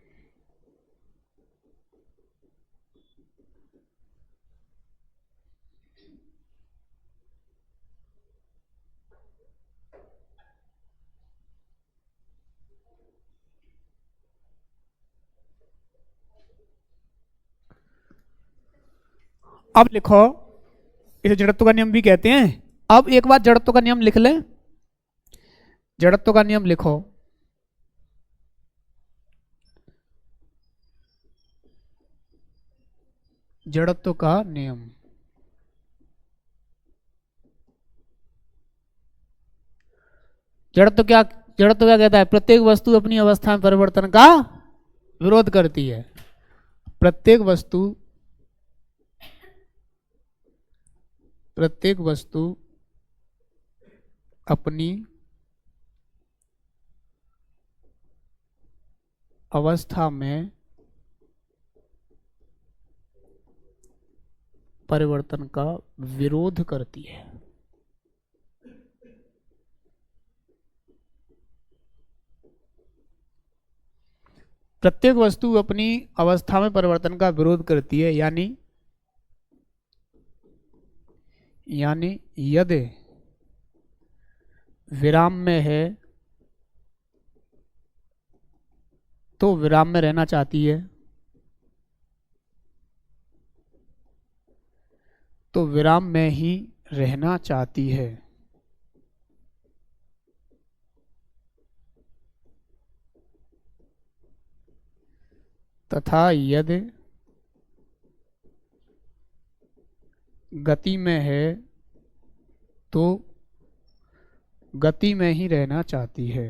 अब लिखो, इसे जड़त्व का नियम भी कहते हैं। अब एक बार जड़त्व का नियम लिख ले, जड़त्व का नियम लिखो। जड़त्व का नियम, जड़त्व क्या कहता है? प्रत्येक वस्तु अपनी अवस्था में परिवर्तन का विरोध करती है। प्रत्येक वस्तु अपनी अवस्था में परिवर्तन का विरोध करती है। प्रत्येक वस्तु अपनी अवस्था में परिवर्तन का विरोध करती है, यानी यदि विराम में है तो विराम में रहना चाहती है, तो विराम में ही रहना चाहती है। तथा यदि गति में है तो गति में ही रहना चाहती है।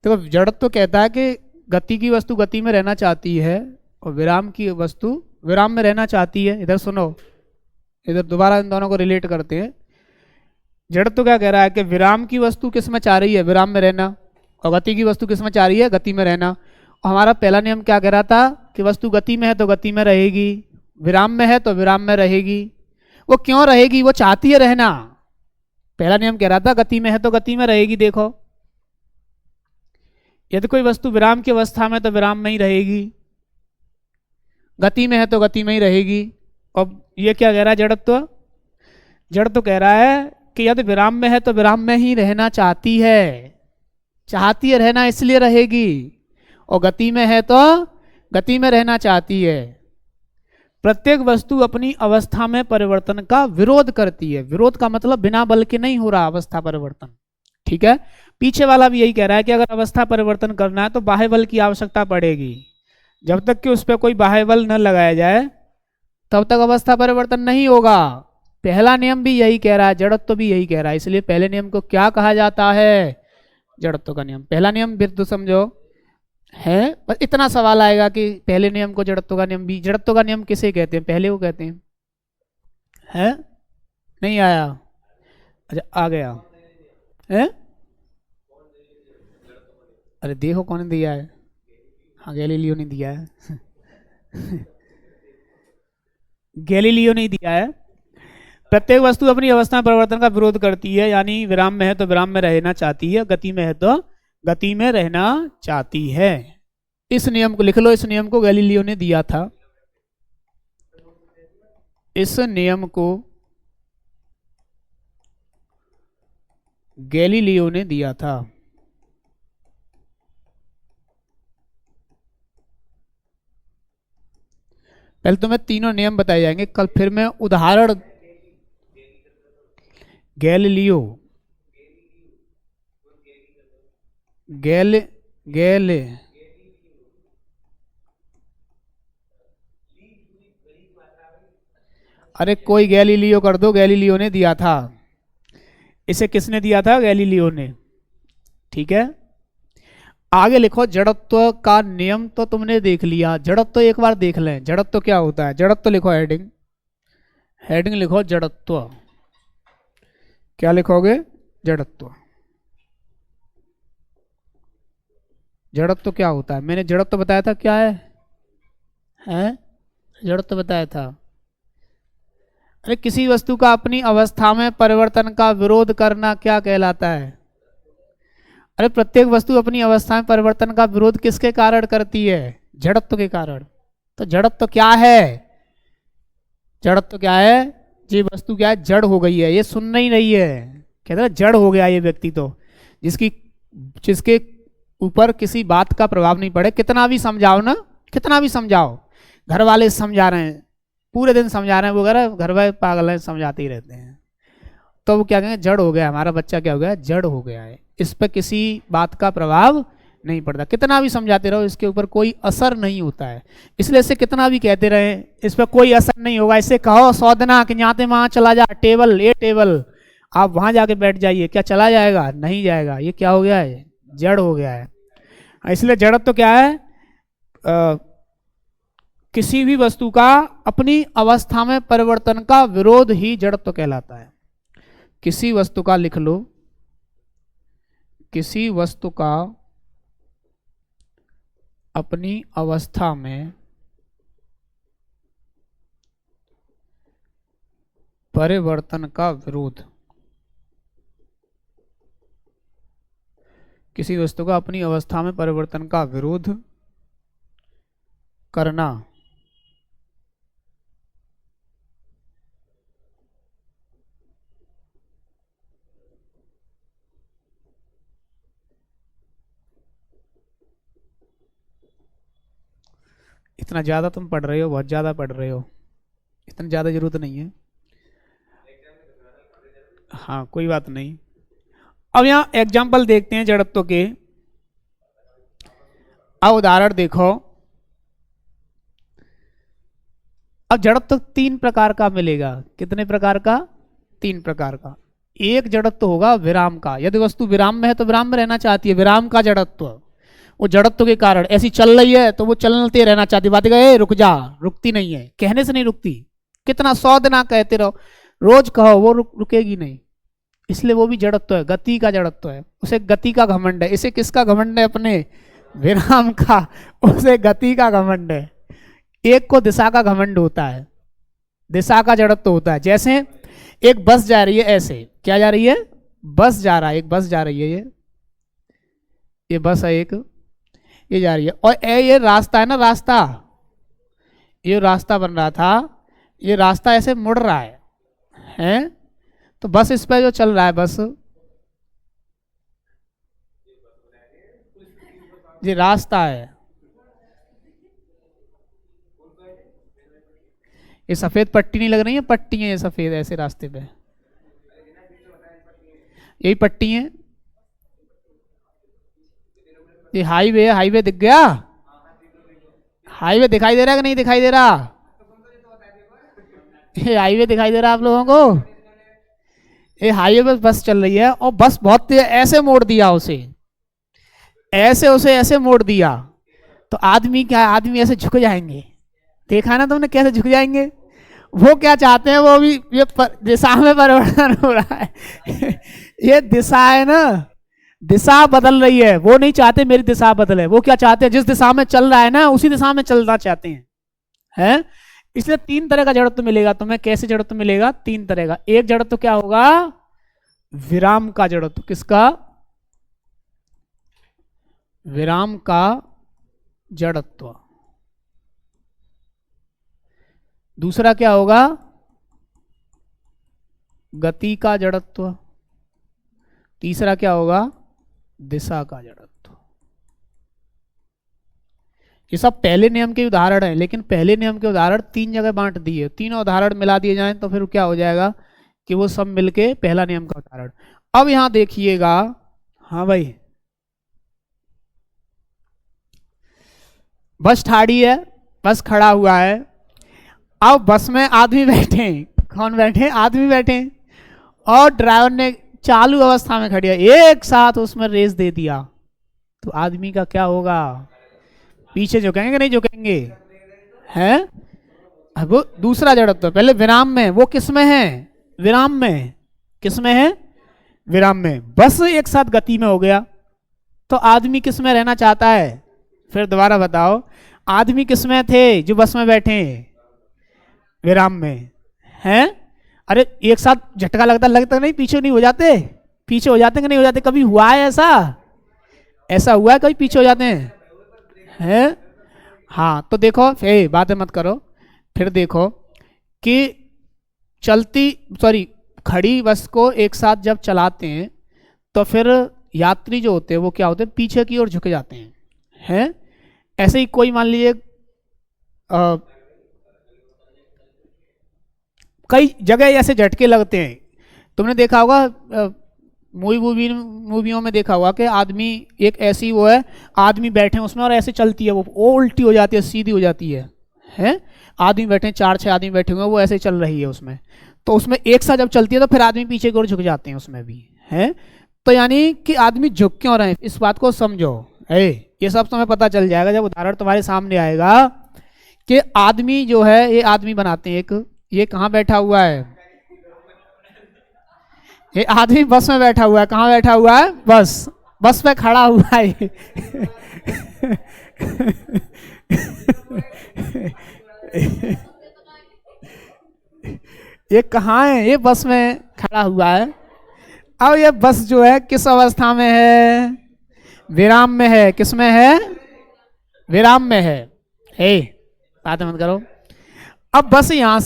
देखो, जड़त्व तो कहता है कि गति की वस्तु गति में रहना चाहती है और विराम की वस्तु विराम में रहना चाहती है। इधर सुनो, इधर दोबारा इन दोनों को रिलेट करते हैं। जड़त्व तो क्या कह रहा है कि विराम की वस्तु किस में चाह रही है? विराम में रहना। और गति की वस्तु किस में चाह रही है? गति में रहना। और हमारा पहला नियम क्या कह रहा था कि वस्तु गति में है तो गति में रहेगी, विराम में है तो विराम में रहेगी। वो क्यों रहेगी? वो चाहती है रहना। पहला नियम कह रहा था गति में है तो गति में रहेगी। देखो, यदि कोई वस्तु विराम की अवस्था में तो विराम में ही रहेगी, गति में है तो गति में ही रहेगी। और ये क्या कह रहा है जड़त्व? जड़त्व कह रहा है कि यदि विराम में है तो विराम में ही रहना चाहती है, चाहती है रहना इसलिए रहेगी, और गति में है तो गति में रहना चाहती है। प्रत्येक वस्तु अपनी अवस्था में परिवर्तन का विरोध करती है। विरोध का मतलब बिना बल के नहीं हो रहा अवस्था परिवर्तन। ठीक है, पीछे वाला भी यही कह रहा है कि अगर अवस्था परिवर्तन करना है तो बाह्य बल की आवश्यकता पड़ेगी। जब तक कि उस पर कोई बाह्य बल न लगाया जाए तब तक अवस्था परिवर्तन नहीं होगा। पहला नियम भी यही कह रहा है, जड़त्व भी यही कह रहा है। इसलिए पहले नियम को क्या कहा जाता है? जड़त्व का नियम। पहला नियम फिर तो समझो है, बस इतना सवाल आएगा कि पहले नियम को जड़त्व का नियम भी, जड़त्व का नियम किसे कहते हैं? पहले वो कहते हैं। है नहीं आया? अच्छा, आ गया है। अरे देखो कौन दिया है। हाँ, गैलीलियो ने दिया है। गैलीलियो नहीं दिया है। प्रत्येक वस्तु अपनी अवस्था में परिवर्तन का विरोध करती है, यानी विराम में है तो विराम में रहना चाहती है, गति में है तो गति में रहना चाहती है। इस नियम को लिख लो, इस नियम को गैलीलियो ने दिया था। इस नियम को गैलीलियो ने दिया था। पहले तो मैं तीनों नियम बताए जाएंगे, कल फिर मैं उदाहरण। गैलीलियो, गैले अरे कोई गैलीलियो कर दो, गैलीलियो ने दिया था। इसे किसने दिया था? गैलीलियो ने। ठीक है, आगे लिखो। जड़त्व का नियम तो तुमने देख लिया, जड़त्व एक बार देख लें। जड़त्व क्या होता है? जड़त्व लिखो, हेडिंग, हेडिंग लिखो जड़त्व। क्या लिखोगे? जड़त्व। जड़त्व क्या होता है? मैंने जड़त्व बताया था, क्या है? हैं? जड़त्व बताया था। अरे किसी वस्तु का अपनी अवस्था में परिवर्तन का विरोध करना क्या कहलाता है? अरे प्रत्येक वस्तु अपनी अवस्था में परिवर्तन का विरोध किसके कारण करती है? जड़त्व के कारण। तो जड़त्व क्या है? जड़त्व क्या है? ये वस्तु क्या है? जड़ हो गई है, ये सुनना ही नहीं है। कहते हैं जड़ हो गया ये व्यक्ति, तो जिसके ऊपर किसी बात का प्रभाव नहीं पड़े। कितना भी समझाओ ना, कितना भी समझाओ, घर वाले समझा रहे हैं, पूरे दिन समझा रहे हैं, वो घर वाले पागल हैं, समझाते ही रहते हैं, तो वो क्या कहेंगे? जड़ हो गया, हमारा बच्चा क्या हो गया? जड़ हो गया है, इस पर किसी बात का प्रभाव नहीं पड़ता। कितना भी समझाते रहो, इसके ऊपर कोई असर नहीं होता है। इसलिए इसे कितना भी कहते रहे, इस पर कोई असर नहीं होगा। इसे कहो सौदना कि यहाँ से वहाँ चला जा, टेबल ये टेबल, आप वहाँ जाके बैठ जाइए, क्या चला जाएगा? नहीं जाएगा। ये क्या हो गया है? जड़ हो गया है। इसलिए जड़त्व तो क्या है? किसी भी वस्तु का अपनी अवस्था में परिवर्तन का विरोध ही जड़त्व कहलाता है। किसी वस्तु का, लिख लो, किसी वस्तु का अपनी अवस्था में परिवर्तन का विरोध, किसी वस्तु का अपनी अवस्था में परिवर्तन का विरोध करना इतना ज़्यादा तुम पढ़ रहे हो, बहुत ज़्यादा पढ़ रहे हो, इतना ज़्यादा जरूरत नहीं है। हाँ कोई बात नहीं। अब यहाँ एग्जाम्पल देखते हैं जड़त्व के। अब उदाहरण देखो। अब जड़त्व 3 प्रकार का मिलेगा। कितने प्रकार का? 3 प्रकार का। एक जड़त्व होगा विराम का, यदि वस्तु विराम में है तो विराम में रहना चाहती है, विराम का जड़त्व। वो जड़त्व के कारण ऐसी चल रही है तो वो चलते रहना चाहती है, बात कहे रुक जा, रुकती नहीं है, कहने से नहीं रुकती। कितना 100 दिन कहते रहो, रोज कहो, वो रुकेगी नहीं। इसलिए वो भी जड़त्व है, गति का जड़त्व है। उसे गति का घमंड है। इसे किसका घमंड है? अपने विराम का। उसे गति का घमंड है। एक को दिशा का घमंड होता है, दिशा का जड़त्व होता है। जैसे एक बस जा रही है, ऐसे क्या जा रही है? बस जा रहा है, एक बस जा रही है, ये बस है, एक ये जा रही है, और ये रास्ता है ना, रास्ता, ये रास्ता बन रहा था, ये रास्ता ऐसे मुड़ रहा है? तो बस इस पे जो चल रहा है, बस ये रास्ता है, ये सफेद पट्टी नहीं लग रही है? पट्टी है ये सफेद, ऐसे रास्ते पे यही पट्टी है। ये हाईवे है, हाईवे दिख गया? हाईवे दिखाई दे रहा है कि नहीं दिखाई दे रहा? ये हाईवे दिखाई दे रहा है आप लोगों को? ये हाईवे पर बस चल रही है, और बस बहुत ऐसे मोड़ दिया उसे, ऐसे उसे ऐसे मोड़ दिया, तो आदमी क्या, आदमी ऐसे झुक जाएंगे। देखा ना तुमने कैसे झुक जाएंगे? वो क्या चाहते हैं? वो भी ये दिशा में परिवर्तन हो रहा है। ये दिशा है ना, दिशा बदल रही है। वो नहीं चाहते मेरी दिशा बदले, वो क्या चाहते हैं? जिस दिशा में चल रहा है ना, उसी दिशा में चलना चाहते हैं। इसलिए तीन तरह का जड़त्व मिलेगा तुम्हें। कैसे जड़त्व मिलेगा? तीन तरह का। एक जड़त्व क्या होगा? विराम का जड़त्व। किसका? विराम का जड़त्व। दूसरा क्या होगा? गति का जड़त्व। तीसरा क्या होगा? दिशा का जड़त्व। ये सब पहले नियम के उदाहरण हैं, लेकिन पहले नियम के उदाहरण तीन जगह बांट दिए। तीनों उदाहरण मिला दिए जाएं तो फिर क्या हो जाएगा कि वो सब मिलके पहला नियम का उदाहरण। अब यहां देखिएगा, हाँ भाई, बस ठाड़ी है, बस खड़ा हुआ है। अब बस में आदमी बैठे। कौन बैठे? आदमी बैठे। और ड्राइवर ने चालू अवस्था में खड़ी है, एक साथ उसमें रेस दे दिया, तो आदमी का क्या होगा? पीछे झुकेंगे कि नहीं झुकेंगे? हैं? अब वो दूसरा जड़त्व। पहले विराम में, वो किस में है? विराम में। किस में है? विराम में। बस एक साथ गति में हो गया, तो आदमी किस में रहना चाहता है? फिर दोबारा बताओ, आदमी किस में थे जो बस में बैठे? विराम में। हैं? अरे एक साथ झटका लगता नहीं, पीछे नहीं हो जाते? पीछे हो जाते कि नहीं हो जाते? कभी हुआ है ऐसा? ऐसा हुआ है कभी पीछे हो जाते हैं? हाँ, तो देखो, बातें मत करो। फिर देखो कि खड़ी बस को एक साथ जब चलाते हैं तो फिर यात्री जो होते हैं वो क्या होते हैं? पीछे की ओर झुके जाते हैं। ऐसे ही कोई मान लीजिए कई जगह ऐसे झटके लगते हैं। तुमने देखा होगा मूवियों में देखा होगा कि आदमी एक ऐसी वो है, आदमी बैठे हैं उसमें और ऐसे चलती है वो उल्टी हो जाती है, सीधी हो जाती है। आदमी बैठे हैं, 4-6 आदमी बैठे हुए हैं, वो ऐसे चल रही है उसमें, तो उसमें एक साथ जब चलती है तो फिर आदमी पीछे की ओर झुक जाते हैं उसमें भी है। तो यानी कि आदमी झुक क्यों रहे हैं, इस बात को समझो। ये सब तुम्हें पता चल जाएगा जब उदाहरण तुम्हारे सामने आएगा कि आदमी जो है, ये आदमी बनाते हैं एक, ये कहाँ बैठा हुआ है? ये आदमी बस में बैठा हुआ है। कहाँ बैठा हुआ है? बस पे खड़ा हुआ है। ये कहाँ है? ये बस में खड़ा हुआ है। अब ये बस जो है किस अवस्था में है? विराम में है। किस में है? विराम में है। बात मत करो। अब बस यहां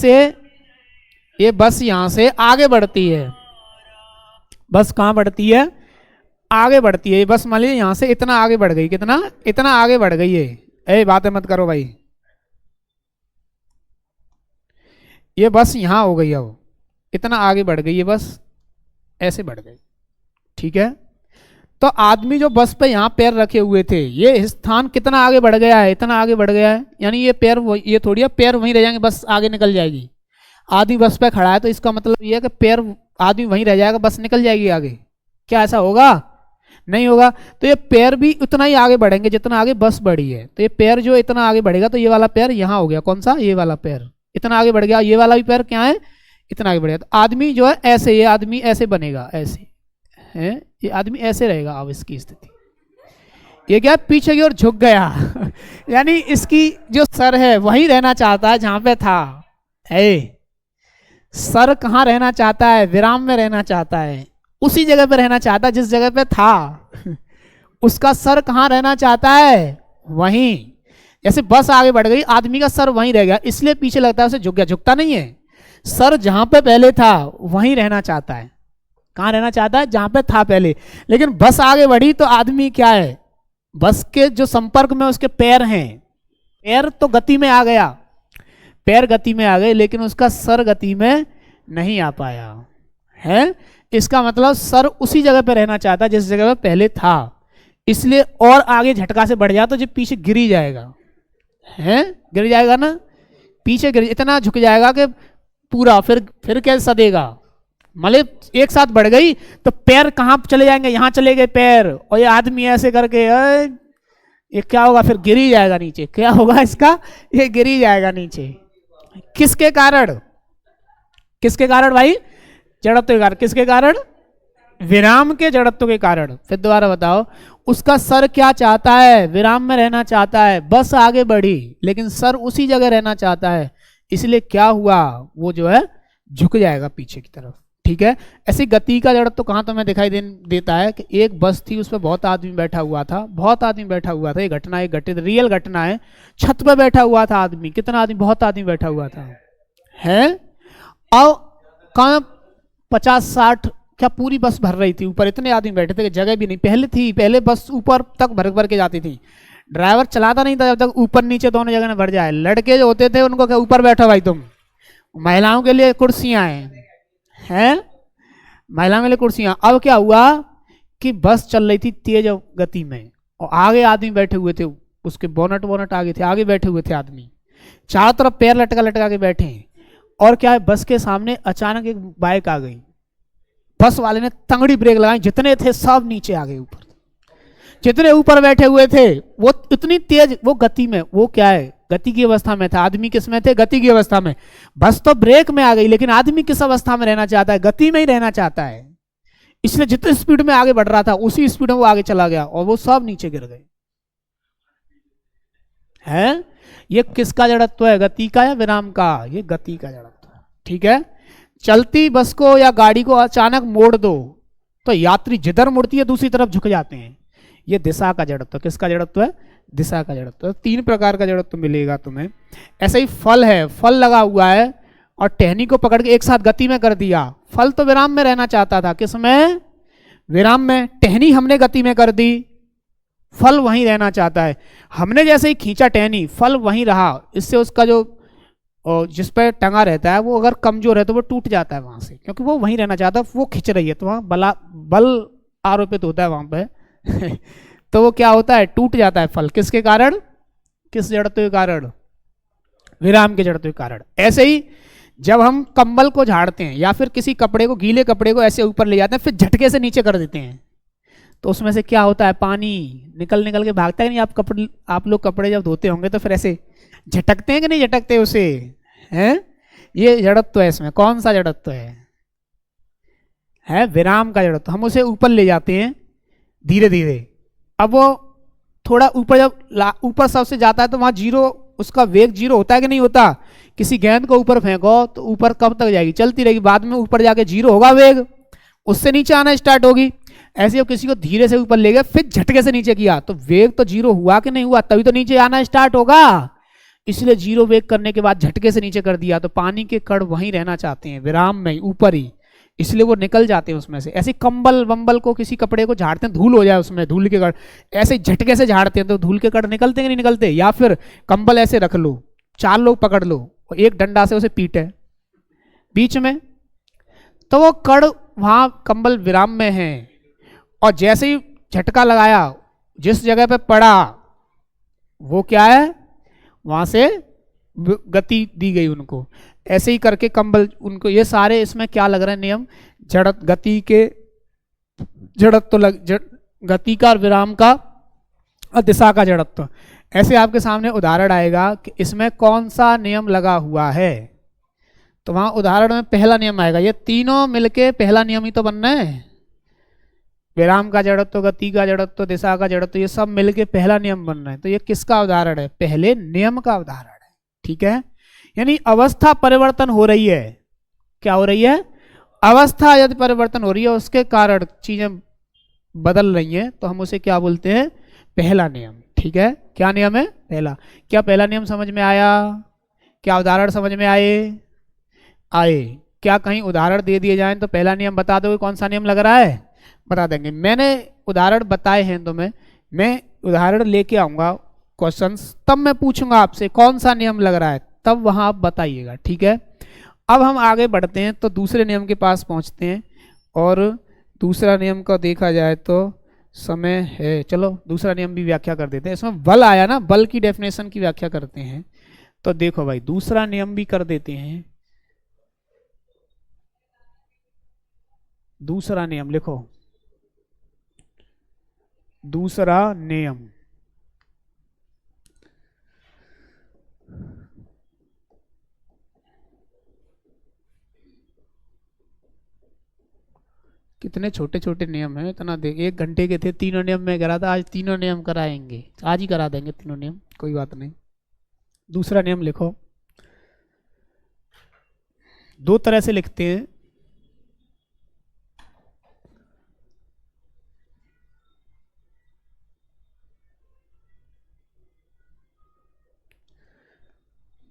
से आगे बढ़ती है। बस कहां बढ़ती है? आगे बढ़ती है। बस मान लीजिए यहां से इतना आगे बढ़ गई। कितना? इतना आगे बढ़ गई है। बातें मत करो भाई। ये बस यहां हो गई, अब इतना आगे बढ़ गई है, बस ऐसे बढ़ गई। ठीक है, तो आदमी जो बस पे यहाँ पैर रखे हुए थे, ये स्थान कितना आगे बढ़ गया है? इतना आगे बढ़ गया है। यानी ये पैर, ये थोड़ी है पैर वहीं रह जाएंगे, बस आगे निकल जाएगी। आदमी बस पे खड़ा है तो इसका मतलब ये है कि पैर आदमी वहीं रह जाएगा, बस निकल जाएगी आगे। क्या ऐसा होगा? नहीं होगा। तो ये पैर भी उतना ही आगे बढ़ेंगे जितना आगे बस बढ़ी है। तो ये पैर जो इतना आगे बढ़ेगा तो ये वाला पैर यहाँ हो गया। कौन सा? ये वाला पैर इतना आगे बढ़ गया। ये वाला भी पैर क्या है? इतना आगे बढ़ेगा। तो आदमी जो है ऐसे, ये आदमी ऐसे बनेगा, ऐसे है, ये आदमी ऐसे रहेगा। अब इसकी स्थिति ये क्या? पीछे की ओर झुक गया। यानी इसकी जो सर है वहीं रहना चाहता है जहां पे था। सर कहाँ रहना चाहता है? विराम में रहना चाहता है, उसी जगह पे रहना चाहता है जिस जगह पे था। उसका सर कहाँ रहना चाहता है? वहीं। जैसे बस आगे बढ़ गई, आदमी का सर वहीं रह गया, इसलिए पीछे लगता है उसे झुक गया। झुकता नहीं है, सर जहां पे पहले था वहीं रहना चाहता है। कहाँ रहना चाहता है? जहां पे था पहले। लेकिन बस आगे बढ़ी तो आदमी क्या है? बस के जो संपर्क में उसके पैर हैं, पैर तो गति में आ गया, पैर गति में आ गए, लेकिन उसका सर गति में नहीं आ पाया है। इसका मतलब सर उसी जगह पे रहना चाहता है जिस जगह पे पहले था, इसलिए और आगे झटका से बढ़ जाता तो जो पीछे गिर ही जाएगा है। गिर जाएगा ना, पीछे गिर, इतना झुक जाएगा कि पूरा फिर कैसे सदेगा। मतलब एक साथ बढ़ गई तो पैर कहाँ चले जाएंगे? यहाँ चले गए पैर, और ये आदमी ऐसे करके ये क्या होगा? फिर गिर ही जाएगा नीचे। क्या होगा इसका? ये गिर ही जाएगा नीचे। किसके कारण? किसके कारण भाई? जड़त्व के कारण। किसके कारण? विराम के जड़त्व के कारण। फिर दोबारा बताओ, उसका सर क्या चाहता है? विराम में रहना चाहता है। बस आगे बढ़ी लेकिन सर उसी जगह रहना चाहता है। इसलिए क्या हुआ, वो जो है झुक जाएगा पीछे की तरफ। ठीक है, ऐसी गति का जड़त्व तो कहाँ तो हमें दिखाई देता है कि एक बस थी, उस पर बहुत आदमी बैठा हुआ था, बहुत आदमी बैठा हुआ था, ये घटना एक घटित रियल घटना है। छत पर बैठा हुआ था आदमी, कितना आदमी, बहुत आदमी बैठा हुआ था है। और कहाँ 50-60 क्या पूरी बस भर रही थी, ऊपर इतने आदमी बैठे थे कि जगह भी नहीं, पहले थी, पहले बस ऊपर तक भर भर के जाती थी, ड्राइवर चलाता नहीं था जब तक ऊपर नीचे दोनों जगह में भर जाए। लड़के जो होते थे उनको क्या ऊपर बैठो भाई तुम, महिलाओं के लिए कुर्सियां हैं, महिलाओं के लिए कुर्सियां। अब क्या हुआ कि बस चल रही थी तेज गति में और आगे आदमी बैठे हुए थे, उसके बोनट आगे थे, आगे बैठे हुए थे आदमी, चारों तरफ पैर लटका लटका के बैठे। और क्या है, बस के सामने अचानक एक बाइक आ गई, बस वाले ने तंगड़ी ब्रेक लगाई, जितने थे सब नीचे आ गए ऊपर, जितने ऊपर बैठे हुए थे वो इतनी तेज, वो गति में, वो क्या है गति की अवस्था में था, आदमी किस में थे, गति की अवस्था में। बस तो ब्रेक में आ गई, लेकिन आदमी किस अवस्था में रहना चाहता है, गति में ही रहना चाहता है। इसलिए जितनी स्पीड में आगे बढ़ रहा था उसी स्पीड में वो आगे चला गया और वो सब नीचे गिर गए। है ये किसका जड़त्व है, गति का या विराम का, ये गति का जड़त्व। ठीक है, चलती बस को या गाड़ी को अचानक मोड़ दो तो यात्री जिधर मुड़ती है दूसरी तरफ झुक जाते हैं, ये दिशा का जड़त्व। किसका जड़त्व है, दिशा का जड़त्व। 3 प्रकार का जड़त्व मिलेगा तुम्हें। ऐसे ही फल है, फल लगा हुआ है और टहनी को पकड़ के एक साथ गति में कर दिया, फल तो विराम में रहना चाहता था, किसमें, विराम में। टहनी हमने गति में कर दी, फल वहीं रहना चाहता है। हमने जैसे ही खींचा टहनी, फल वहीं रहा, इससे उसका जो जिस पर टंगा रहता है वो अगर कमजोर है तो वो टूट जाता है वहां से, क्योंकि वो वहीं रहना चाहता है, वो खींच रही है तो वहां बल आरोपित होता है वहां पे तो वो क्या होता है, टूट जाता है फल, किसके कारण, किस जड़त्व के कारण, विराम के जड़त्व के कारण। ऐसे ही जब हम कंबल को झाड़ते हैं या फिर किसी कपड़े को, गीले कपड़े को ऐसे ऊपर ले जाते हैं, फिर झटके से नीचे कर देते हैं, तो उसमें से क्या होता है, पानी निकल निकल के भागता है। नहीं, आप लोग कपड़े जब धोते होंगे तो फिर ऐसे झटकते हैं कि नहीं झटकते उसे, हैं, ये जड़त्व है। इसमें कौन सा जड़त्व है विराम का जड़त्व। हम उसे ऊपर ले जाते हैं धीरे धीरे, अब वो थोड़ा ऊपर, जब ऊपर सबसे जाता है तो वहां जीरो, उसका वेग जीरो होता है कि नहीं होता। किसी गेंद को ऊपर फेंको तो ऊपर कब तक जाएगी, चलती रहेगी, बाद में ऊपर जाके जीरो होगा वेग, उससे नीचे आना स्टार्ट होगी। ऐसे किसी को धीरे से ऊपर ले गए फिर झटके से नीचे किया तो वेग तो जीरो हुआ कि नहीं हुआ, तभी तो नीचे आना स्टार्ट होगा। इसलिए जीरो वेग करने के बाद झटके से नीचे कर दिया तो पानी के कण वहीं रहना चाहते हैं, विराम में, ऊपर ही, इसलिए वो निकल जाते हैं उसमें से। ऐसे कंबल वंबल को, किसी कपड़े को झाड़ते हैं, धूल हो जाए उसमें, धूल के कण ऐसे झटके से झाड़ते हैं तो धूल के कण निकलते हैं कि नहीं निकलते। या फिर कंबल ऐसे रख लो, 4 लोग पकड़ लो और एक डंडा से उसे पीटे बीच में, तो वो कण वहां कंबल विराम में है, और जैसे ही झटका लगाया जिस जगह पे पड़ा वो क्या है, वहां से गति दी गई उनको। ऐसे ही करके कंबल उनको, ये सारे इसमें क्या लग रहे हैं नियम, जड़ गति के जड़त्व गति का और विराम का और दिशा का जड़त्व। ऐसे आपके सामने उदाहरण आएगा कि इसमें कौन सा नियम लगा हुआ है, तो वहां उदाहरण में पहला नियम आएगा। ये तीनों मिलके पहला नियम ही तो बनना है, विराम का जड़त्व, गति का जड़त्व, दिशा का जड़त्व, ये सब मिलके पहला नियम बन रहा है। तो ये किसका उदाहरण है, पहले नियम का उदाहरण है। ठीक है, यानी अवस्था परिवर्तन हो रही है, क्या हो रही है, अवस्था यदि परिवर्तन हो रही है उसके कारण चीजें बदल रही हैं तो हम उसे क्या बोलते हैं, पहला नियम। ठीक है, क्या नियम है, पहला। क्या पहला नियम समझ में आया, क्या उदाहरण समझ में आए, क्या कहीं उदाहरण दे दिए जाए तो पहला नियम बता दो कौन सा नियम लग रहा है, बता देंगे। मैंने उदाहरण बताए हैं तो मैं उदाहरण लेके आऊंगा क्वेश्चंस, तब मैं पूछूंगा आपसे कौन सा नियम लग रहा है, तब वहां आप बताइएगा। ठीक है, अब हम आगे बढ़ते हैं तो दूसरे नियम के पास पहुंचते हैं, और दूसरा नियम को देखा जाए तो समय है, चलो दूसरा नियम भी व्याख्या कर देते हैं। इसमें बल आया ना, बल की डेफिनेशन की व्याख्या करते हैं, तो देखो भाई दूसरा नियम भी कर देते हैं। दूसरा नियम लिखो, दूसरा नियम, कितने छोटे छोटे नियम है, इतना देख, 1 घंटे के थे, 3 नियम में करा था, आज 3 नियम कराएंगे, आज ही करा देंगे 3 नियम, कोई बात नहीं। दूसरा नियम लिखो, दो तरह से लिखते हैं।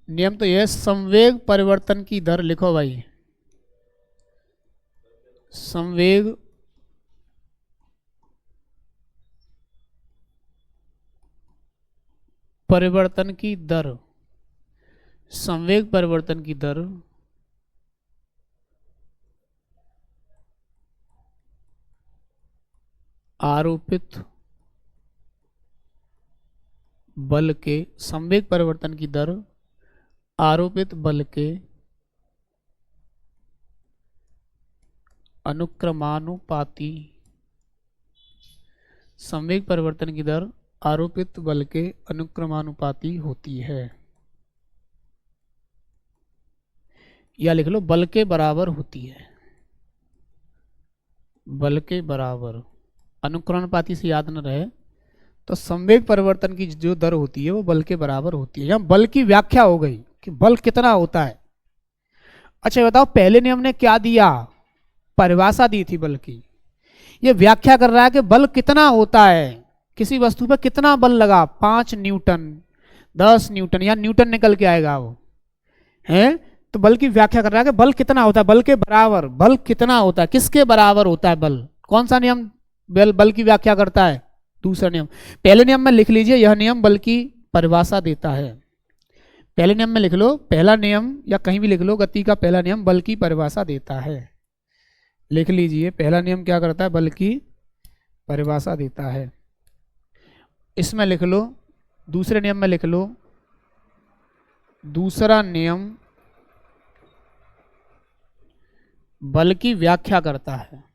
नियम तो यह है, संवेग परिवर्तन की दर लिखो भाई। संवेग परिवर्तन की दर, संवेग परिवर्तन की दर आरोपित बल के, संवेग परिवर्तन की दर आरोपित बल के अनुक्रमानुपाती, संवेग परिवर्तन की दर आरोपित बल के अनुक्रमानुपाती होती है, या लिख लो बल के बराबर होती है। बल के बराबर, अनुक्रमानुपाती से याद न रहे तो संवेग परिवर्तन की जो दर होती है वो बल के बराबर होती है। यहाँ बल की व्याख्या हो गई कि बल कितना होता है। अच्छा बताओ, पहले नियम ने क्या दिया? परिभाषा दी थी बल की। ये व्याख्या कर रहा है कि बल कितना होता है, किसी वस्तु पर कितना बल लगा, 5 न्यूटन, 10 न्यूटन, या न्यूटन निकल के आएगा वो है। तो बल की व्याख्या कर रहा है कि बल कितना होता है, बल के बराबर। बल कितना होता है, किसके बराबर होता है बल? कौन सा नियम बल की व्याख्या करता है? दूसरा नियम। पहले नियम में लिख लीजिए, यह नियम बल की परिभाषा देता है। पहले नियम में लिख लो, पहला नियम, या कहीं भी लिख लो, गति का पहला नियम बल की परिभाषा देता है। लिख लीजिए, पहला नियम क्या करता है? बल की परिभाषा देता है। इसमें लिख लो, दूसरे नियम में लिख लो, दूसरा नियम बल की व्याख्या करता है।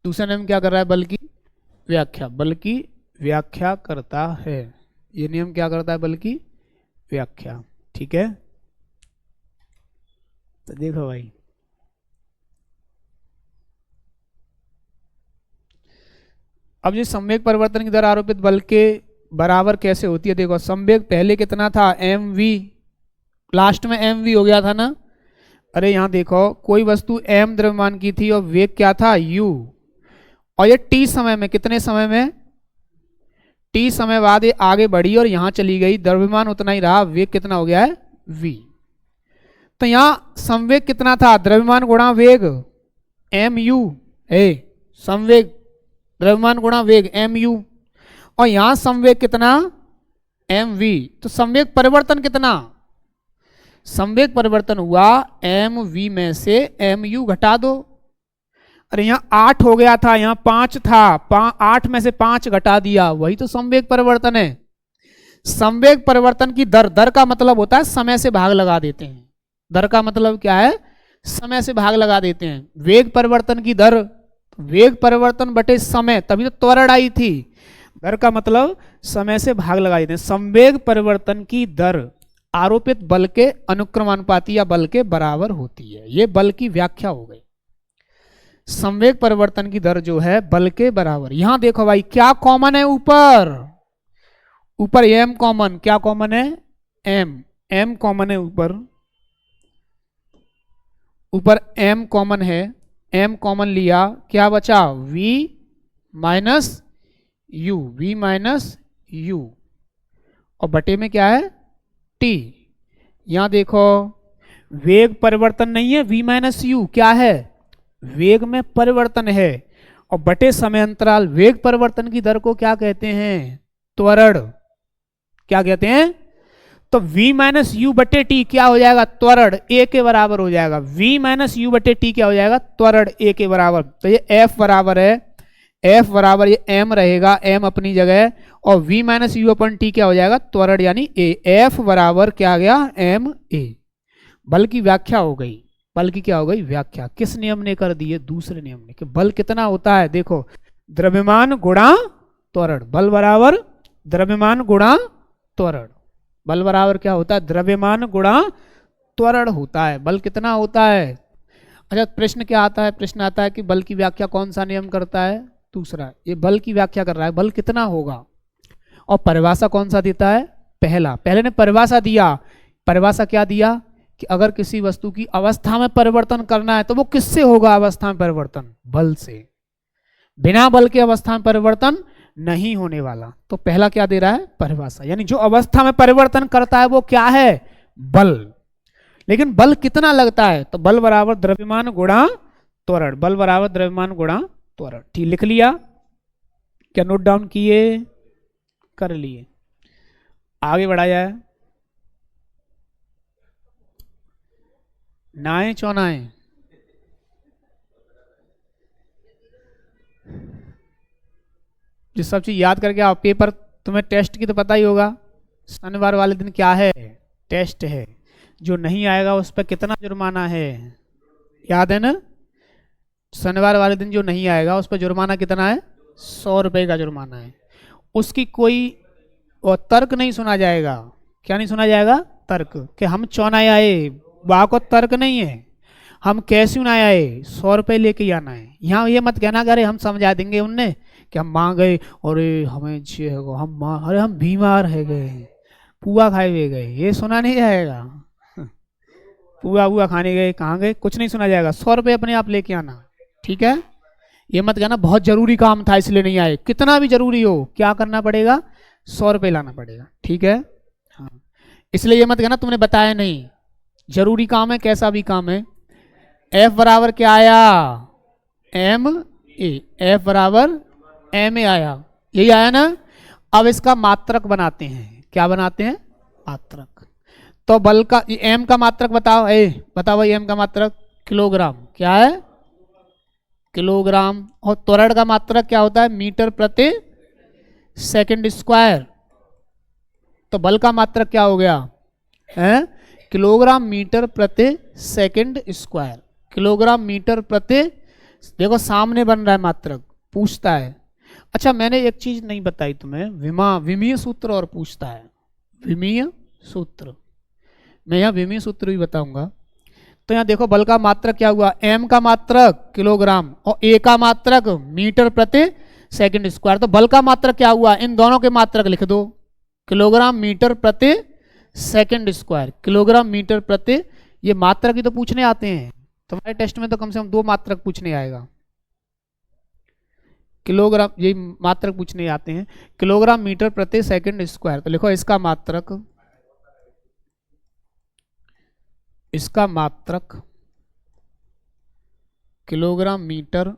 दूसरा नियम क्या कर रहा है? बल की व्याख्या, बल की व्याख्या करता है। ये नियम क्या करता है? बल की व्याख्या। ठीक है, तो देखो भाई, अब ये संवेग परिवर्तन की दर आरोपित बल के बराबर कैसे होती है? देखो, संवेग पहले कितना था? mv, लास्ट में mv हो गया था ना। अरे यहाँ देखो, कोई वस्तु m द्रव्यमान की थी और वेग क्या था? u, और ये t समय में, कितने समय में? t समय बाद ये आगे बढ़ी और यहां चली गई, द्रव्यमान उतना ही रहा, वेग कितना हो गया है? v। तो यहाँ संवेग कितना था? द्रव्यमान गुणा वेग mu है, संवेग द्रव्यमान गुणा वेग mu, और यहां संवेग कितना? mv। तो संवेग परिवर्तन कितना? संवेग परिवर्तन हुआ mv में से mu घटा दो। अरे यहाँ 8 हो गया था, यहाँ 5 था, 8 में से 5 घटा दिया, वही तो संवेग परिवर्तन है। संवेग परिवर्तन की दर, दर का मतलब होता है समय से भाग लगा देते हैं। दर का मतलब क्या है? समय से भाग लगा देते हैं। वेग परिवर्तन की दर, वेग परिवर्तन बटे समय, तभी तो त्वरण आई थी। दर का मतलब समय से भाग लगा देते हैं। संवेग परिवर्तन की दर आरोपित बल के अनुक्रमानुपाती या बल के बराबर होती है। ये बल की व्याख्या हो गई। संवेग परिवर्तन की दर जो है बल के बराबर। यहां देखो भाई, क्या कॉमन है? ऊपर ऊपर m कॉमन, क्या कॉमन है? m कॉमन है ऊपर, ऊपर m कॉमन है, m कॉमन लिया, क्या बचा? v minus u, v minus u, और बटे में क्या है? t। यहां देखो, वेग परिवर्तन नहीं है, v माइनस u क्या है? वेग में परिवर्तन है, और बटे समय अंतराल। वेग परिवर्तन की दर को क्या कहते हैं? त्वरण। क्या कहते हैं? तो v माइनस यू बटे टी क्या हो जाएगा? त्वरण। a के बराबर हो जाएगा। v माइनस यू बटे टी क्या हो जाएगा? त्वरण a के बराबर। तो ये f बराबर है, f बराबर ये m रहेगा, m अपनी जगह, और v minus you upon T क्या हो जाएगा? त्वरण यानी a। f बराबर क्या आ गया? m a। बल की व्याख्या हो गई। बल की क्या हो गई? व्याख्या। किस नियम ने कर दी है? दूसरे नियम ने, कि बल कितना होता है? देखो, द्रव्यमान गुणा त्वरण, बल बराबर द्रव्यमान गुणा त्वरण। बल बराबर क्या होता है? द्रव्यमान गुणा त्वरण होता है। बल कितना होता है? अच्छा, प्रश्न क्या आता है? प्रश्न आता है कि बल की व्याख्या कौन सा नियम करता है? दूसरा। ये बल की व्याख्या कर रहा है, बल कितना होगा। और परिभाषा कौन सा देता है, पहला। पहले ने परिभाषा दिया, परिभाषा क्या दिया कि अगर किसी वस्तु की अवस्था में परिवर्तन करना है तो वो किससे होगा अवस्था में परिवर्तन, बल से। बिना बल के अवस्था में परिवर्तन नहीं होने वाला। तो पहला क्या दे रहा है, परिभाषा, यानी जो अवस्था में परिवर्तन करता है वो क्या है, बल। लेकिन बल कितना लगता है, तो बल बराबर द्रव्यमान गुणा त्वरण, बल बराबर द्रव्यमान गुणा त्वरण। ठीक, लिख लिया क्या, नोट डाउन किए, कर लिए। आगे बढ़ा जाए, नाए चौनाए, जिस सब चीज याद करके आप पेपर, तुम्हें टेस्ट की तो पता ही होगा, शनिवार वाले दिन क्या है, टेस्ट है। जो नहीं आएगा उस पर कितना जुर्माना है, याद है ना। शनिवार वाले दिन जो नहीं आएगा उस पर जुर्माना कितना है, 100 रुपये का जुर्माना है। उसकी कोई और तर्क नहीं सुना जाएगा। क्या नहीं सुना जाएगा, तर्क, कि हम चौनाए आए, वहाँ को तर्क नहीं है। हम कैसे ना आए, 100 रुपये लेके ही आना है। यहाँ ये मत कहना कि अरे हम समझा देंगे उनने कि हम माँ गए और हमें हम माँ, अरे हम बीमार है गए, पुआ खाए हुए गए, ये सुना नहीं जाएगा। पुआ बुआ खाने गए, कहाँ गए, कुछ नहीं सुना जाएगा। 100 रुपये अपने आप लेके आना, ठीक है। ये मत कहना बहुत जरूरी काम था इसलिए नहीं आए, कितना भी जरूरी हो क्या करना पड़ेगा, 100 रुपये लाना पड़ेगा, ठीक है। हाँ, इसलिए ये मत कहना तुमने बताया नहीं, जरूरी काम है, कैसा भी काम है। F बराबर क्या आया, एम ए, F बराबर एम ए आया, यही आया ना। अब इसका मात्रक बनाते हैं, क्या बनाते हैं, मात्रक। तो बल का एम का मात्रक बताओ, बताओ भाई, एम का मात्रक किलोग्राम, क्या है, किलोग्राम। और त्वरण का मात्रक क्या होता है, मीटर प्रति सेकंड स्क्वायर। तो बल का मात्रक क्या हो गया है, किलोग्राम मीटर प्रति सेकंड स्क्वायर, किलोग्राम मीटर प्रति। देखो सामने बन रहा है मात्रक, पूछता है। अच्छा मैंने एक चीज नहीं बताई तुम्हें, विमीय सूत्र और पूछता है, विमीय सूत्र। मैं यहाँ विमीय सूत्र भी बताऊंगा। तो यहाँ देखो बल का मात्रक क्या हुआ, एम का मात्रक किलोग्राम और ए का मात्रक मीटर प्रति सेकंड स्क्वायर। तो बल का मात्रक क्या हुआ, इन दोनों के मात्रक लिख दो, किलोग्राम मीटर प्रति सेकंड स्क्वायर, किलोग्राम मीटर प्रति। ये मात्रक ही तो पूछने आते हैं, तुम्हारे टेस्ट में तो कम से कम 2 मात्रक पूछने आएगा। किलोग्राम, ये मात्रक पूछने आते हैं, किलोग्राम मीटर प्रति सेकंड स्क्वायर। तो लिखो इसका मात्रक, इसका मात्रक किलोग्राम मीटर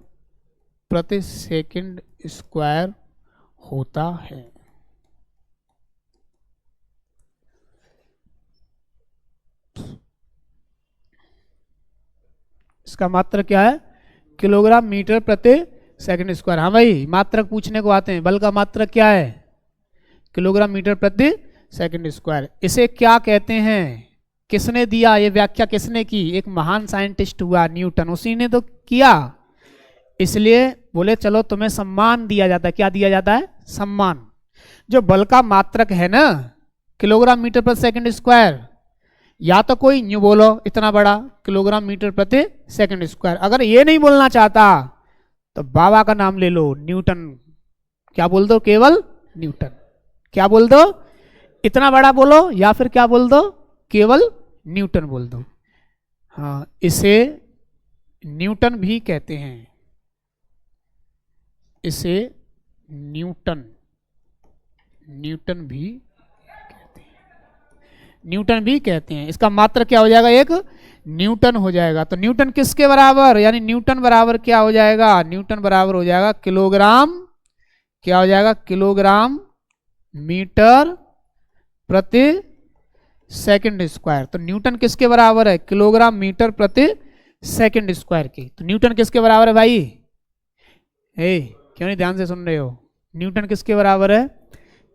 प्रति सेकंड स्क्वायर होता है। इसका मात्रक क्या है, किलोग्राम मीटर प्रति सेकंड स्क्वायर। हाँ भाई, मात्रक पूछने को आते हैं। बल का मात्रक क्या है, किलोग्राम मीटर प्रति सेकंड स्क्वायर। इसे क्या कहते हैं, किसने दिया, ये व्याख्या किसने की, एक महान साइंटिस्ट हुआ न्यूटन, उसी ने तो किया। इसलिए बोले चलो तुम्हें सम्मान दिया जाता है। क्या दिया जाता है, सम्मान। जो बल का मात्रक है ना, किलोग्राम मीटर प्रति सेकंड स्क्वायर, या तो कोई न्यू बोलो इतना बड़ा किलोग्राम मीटर प्रति सेकंड स्क्वायर। अगर ये नहीं बोलना चाहता तो बाबा का नाम ले लो, न्यूटन। क्या बोल दो, केवल न्यूटन। क्या बोल दो, इतना बड़ा बोलो, या फिर क्या बोल दो, केवल न्यूटन बोल दो। हाँ, इसे न्यूटन भी कहते हैं, इसे न्यूटन, न्यूटन भी कहते हैं, न्यूटन भी कहते हैं। इसका मात्र क्या हो जाएगा, एक न्यूटन हो जाएगा। तो न्यूटन किसके बराबर, यानी न्यूटन बराबर क्या हो जाएगा, न्यूटन बराबर हो जाएगा किलोग्राम, क्या हो जाएगा, किलोग्राम मीटर प्रति सेकंड स्क्वायर। तो न्यूटन किसके बराबर है, किलोग्राम मीटर प्रति सेकंड स्क्वायर की। तो न्यूटन किसके बराबर है भाई, क्यों नहीं ध्यान से सुन रहे हो, न्यूटन किसके बराबर है,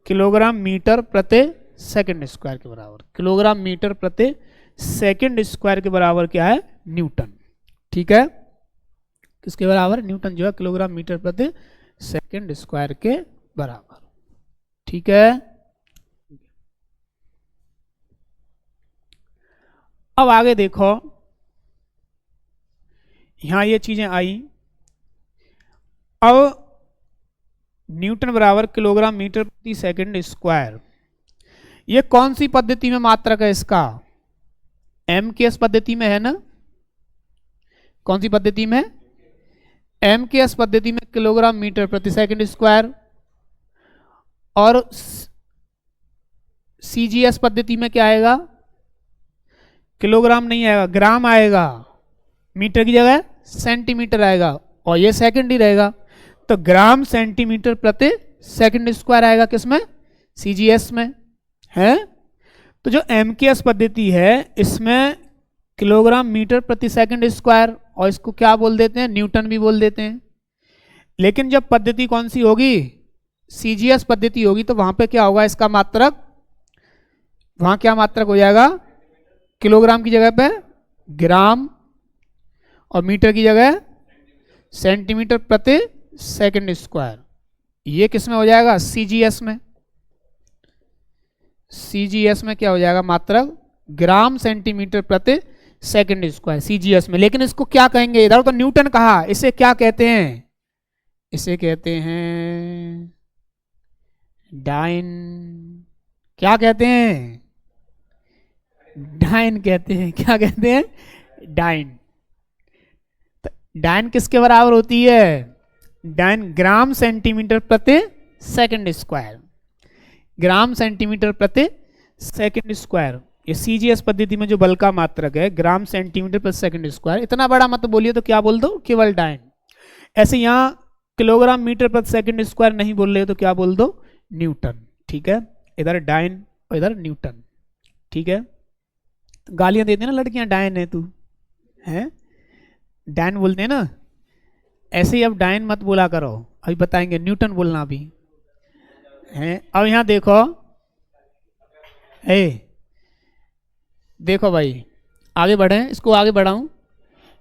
किलोग्राम मीटर प्रति सेकंड स्क्वायर के बराबर। किलोग्राम मीटर प्रति सेकंड स्क्वायर के बराबर क्या है, न्यूटन। ठीक है, किसके बराबर, न्यूटन जो है किलोग्राम मीटर प्रति सेकंड स्क्वायर के बराबर। ठीक है, अब आगे देखो, यहां ये चीजें आई। अब न्यूटन बराबर किलोग्राम मीटर प्रति सेकंड स्क्वायर। ये कौन सी पद्धति में मात्रक है इसका? एमकेएस पद्धति में है ना? कौन सी पद्धति में? एमकेएस पद्धति में किलोग्राम मीटर प्रति सेकंड स्क्वायर। और सीजीएस पद्धति में क्या आएगा? किलोग्राम नहीं आएगा, ग्राम आएगा, मीटर की जगह सेंटीमीटर आएगा, और ये सेकंड ही रहेगा। तो ग्राम सेंटीमीटर प्रति सेकंड स्क्वायर आएगा किसमें? सीजीएस में है। तो जो एमकेएस पद्धति है इसमें किलोग्राम मीटर प्रति सेकंड स्क्वायर, और इसको क्या बोल देते हैं? न्यूटन भी बोल देते हैं। लेकिन जब पद्धति कौन सी होगी? सीजीएस पद्धति होगी, तो वहां पे क्या होगा? इसका मात्रक, वहां क्या मात्रक हो जाएगा? किलोग्राम की जगह पे ग्राम, और मीटर की जगह सेंटीमीटर प्रति सेकंड स्क्वायर। ये किस में हो जाएगा? सीजीएस में। सीजीएस में क्या हो जाएगा? मात्रक ग्राम सेंटीमीटर प्रति सेकंड स्क्वायर, सीजीएस में। लेकिन इसको क्या कहेंगे? इधर तो न्यूटन कहा, इसे क्या कहते हैं? इसे कहते हैं डाइन। क्या कहते हैं? डाइन कहते हैं। क्या कहते हैं? डाइन। तो डाइन किसके बराबर होती है? डाइन ग्राम सेंटीमीटर प्रति सेकंड स्क्वायर। ग्राम सेंटीमीटर प्रति सेकंड स्क्वायर। ये सीजीएस पद्धति में जो बल का मात्रक है ग्राम सेंटीमीटर प्रति सेकंड स्क्वायर। इतना बड़ा मत बोलिए तो क्या बोल दो? केवल डाइन। ऐसे यहाँ किलोग्राम मीटर प्रति सेकंड स्क्वायर नहीं बोल रहे तो क्या बोल दो? न्यूटन। ठीक है, इधर डाइन और इधर न्यूटन। ठीक है, गालियां देते हैं ना लड़कियां, डाइन है तू, है डाइन बोलते हैं ना। ऐसे ही अब डाइन मत बोला करो, अभी बताएंगे न्यूटन बोलना भी है। अब यहाँ देखो, देखो भाई, आगे बढ़े, इसको आगे बढ़ाऊं।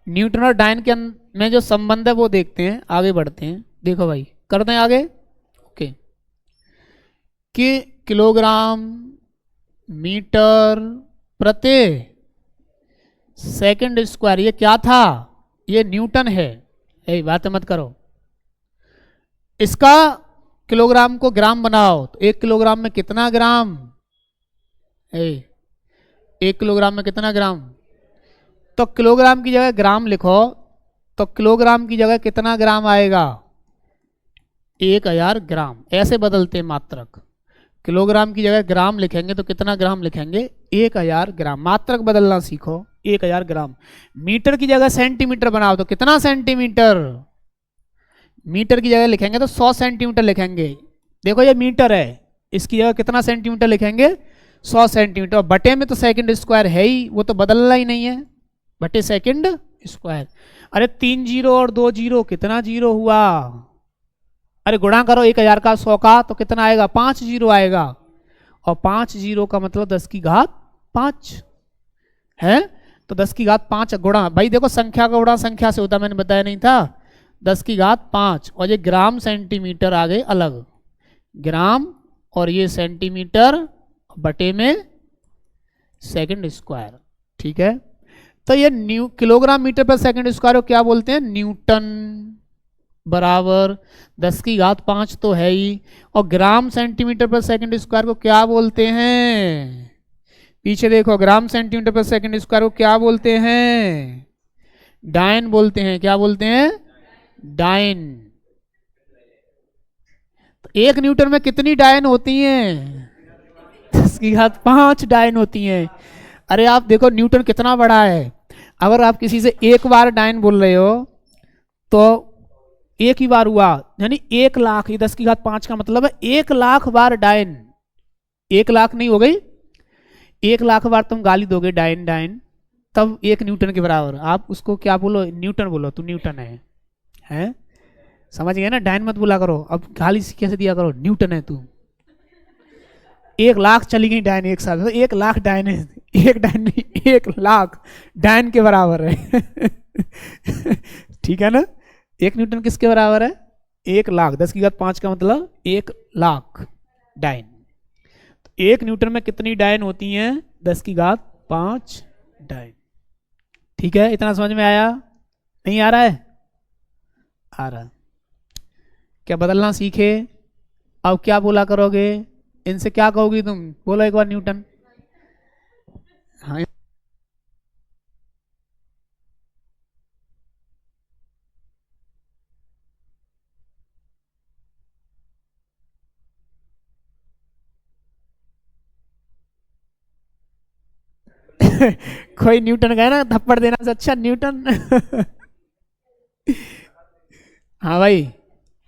न्यूटन और डाइन के में जो संबंध है वो देखते हैं, आगे बढ़ते हैं। देखो भाई, करते हैं आगे। ओके, कि किलोग्राम मीटर प्रति सेकंड स्क्वायर, ये क्या था? ये न्यूटन है। बात मत करो। इसका किलोग्राम को ग्राम बनाओ तो 1 किलोग्राम में कितना ग्राम? 1 किलोग्राम में कितना ग्राम? तो किलोग्राम की जगह ग्राम लिखो तो किलोग्राम की जगह कितना ग्राम आएगा? 1000 ग्राम। ऐसे बदलते हैं मात्रक। किलोग्राम की जगह ग्राम लिखेंगे तो कितना ग्राम लिखेंगे? 1000 ग्राम। मात्रक बदलना सीखो, 1000 ग्राम। मीटर की जगह सेंटीमीटर बनाओ तो कितना सेंटीमीटर? मीटर की जगह लिखेंगे तो 100 सेंटीमीटर लिखेंगे। देखो ये मीटर है, इसकी जगह कितना सेंटीमीटर लिखेंगे? 100 सेंटीमीटर। और बटे में तो सेकंड स्क्वायर है ही, वो तो बदलना ही नहीं है, बटे सेकंड स्क्वायर। अरे 3 जीरो और 2 जीरो, कितना जीरो हुआ? अरे गुणा करो 1000 का 100 का तो कितना आएगा? 5 जीरो आएगा। और 5 जीरो का मतलब 10 की घात 5 है। तो 10 की घात 5 गुणा, भाई देखो संख्या का गुणा संख्या से होता, मैंने बताया नहीं था? 10 की घात 5, और ये ग्राम सेंटीमीटर आ गए अलग, ग्राम और ये सेंटीमीटर बटे में सेकंड स्क्वायर। ठीक है, तो ये किलोग्राम मीटर पर सेकंड स्क्वायर को क्या बोलते हैं? न्यूटन बराबर 10 की घात 5 तो है ही, और ग्राम सेंटीमीटर पर सेकंड स्क्वायर को क्या बोलते हैं? पीछे देखो, ग्राम सेंटीमीटर पर सेकंड स्क्वायर को क्या बोलते हैं? डाइन बोलते हैं। क्या बोलते हैं? डाइन। तो 1 न्यूटन में कितनी डाइन होती हैं? 10 की घात 5 डाइन होती हैं। अरे आप देखो न्यूटन कितना बड़ा है। अगर आप किसी से एक बार डाइन बोल रहे हो तो एक ही बार हुआ, यानी 1 लाख। ये 10 की घात 5 का मतलब है 1 लाख बार डाइन। 1 लाख नहीं हो गई, 1 लाख बार तुम गाली दोगे डाइन डाइन, तब 1 न्यूटन के बराबर। आप उसको क्या बोलो? न्यूटन बोलो, तू न्यूटन है? समझ गए ना? डाइन मत बोला करो, अब गाली कैसे दिया करो? न्यूटन है तू। 1 लाख चली गई डाइन एक साथ, तो 1 लाख डाइन है, एक डाइन नहीं 1 लाख डाइन के बराबर है। ठीक है ना? 1 न्यूटन किसके बराबर है? 1 लाख। 10 की घात 5 का मतलब 1 लाख डाइन। तो 1 न्यूटन में कितनी डाइन होती हैं? 10 की घात 5 डाइन। ठीक है, इतना समझ में आया? नहीं आ रहा है? आ रहा। क्या बदलना सीखे? अब क्या बोला करोगे, इनसे क्या कहोगी तुम, बोलो एक बार न्यूटन। हाँ कोई न्यूटन का है ना, थप्पड़ देना से अच्छा न्यूटन। हाँ भाई,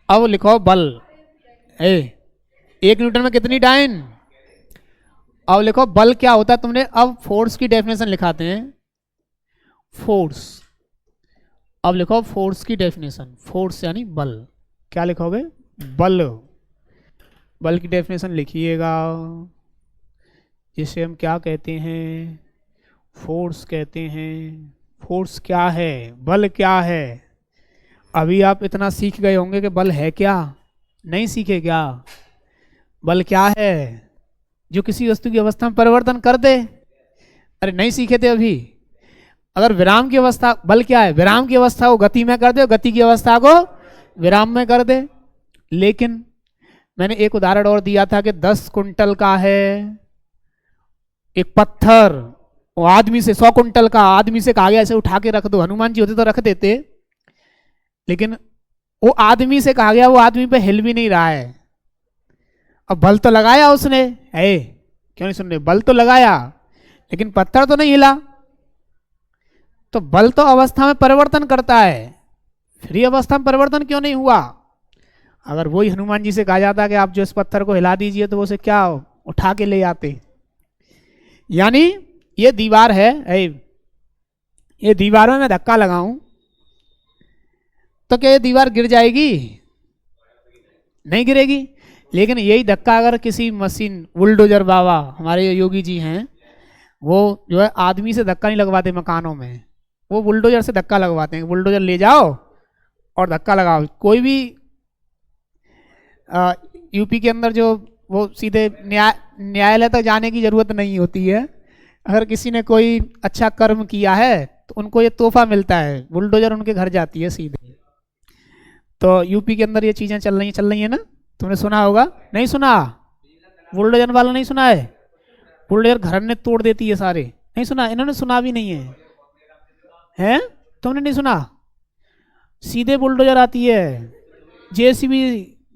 अब लिखो बल। ए, एक न्यूटन में कितनी डाइन। अब लिखो बल क्या होता है, तुमने अब फोर्स की डेफिनेशन लिखाते हैं। फोर्स, अब लिखो फोर्स की डेफिनेशन, फोर्स यानी बल। क्या लिखोगे, बल। बल की डेफिनेशन लिखिएगा, जिसे हम क्या कहते हैं, फोर्स कहते हैं। फोर्स क्या है, बल क्या है। अभी आप इतना सीख गए होंगे कि बल है क्या, नहीं सीखे क्या। बल क्या है, जो किसी वस्तु की अवस्था में परिवर्तन कर दे। अरे नहीं सीखे थे अभी। अगर विराम की अवस्था, बल क्या है, विराम की अवस्था को गति में कर दे, गति की अवस्था को विराम में कर दे। लेकिन मैंने एक उदाहरण और दिया था कि 10 कुंटल का है एक पत्थर, वो आदमी से 100 कुंटल का, आदमी से कहा गया ऐसे उठा के रख दो, हनुमान जी होते तो रख देते, लेकिन वो आदमी से कहा गया, वो आदमी पे हिल भी नहीं रहा है। अब बल तो लगाया उसने, है क्यों नहीं सुन रहे, बल तो लगाया लेकिन पत्थर तो नहीं हिला। तो बल तो अवस्था में परिवर्तन करता है, फिर ये अवस्था में परिवर्तन क्यों नहीं हुआ। अगर वही हनुमान जी से कहा जाता कि आप जो इस पत्थर को हिला दीजिए, तो वो उसे क्या उठा के ले आते। यानी ये दीवार है, ये दीवार में मैं धक्का लगाऊं तो क्या ये दीवार गिर जाएगी, नहीं गिरेगी। लेकिन यही धक्का अगर किसी मशीन, बुलडोजर बाबा हमारे योगी जी हैं, वो जो है आदमी से धक्का नहीं लगवाते मकानों में, वो बुलडोजर से धक्का लगवाते हैं। बुलडोजर ले जाओ और धक्का लगाओ। कोई भी यूपी के अंदर जो वो सीधे न्यायालय तक जाने की जरूरत नहीं होती है। अगर किसी ने कोई अच्छा कर्म किया है तो उनको ये तोहफा मिलता है, बुलडोजर उनके घर जाती है सीधे। तो यूपी के अंदर ये चीजें चल रही है ना, तुमने सुना होगा, नहीं सुना, बुलडोजर वाला नहीं सुना है। बुलडोजर घर ने तोड़ देती है सारे, नहीं सुना, इन्होंने सुना भी नहीं है, हैं तुमने नहीं सुना। सीधे बुलडोजर आती है, जेसीबी,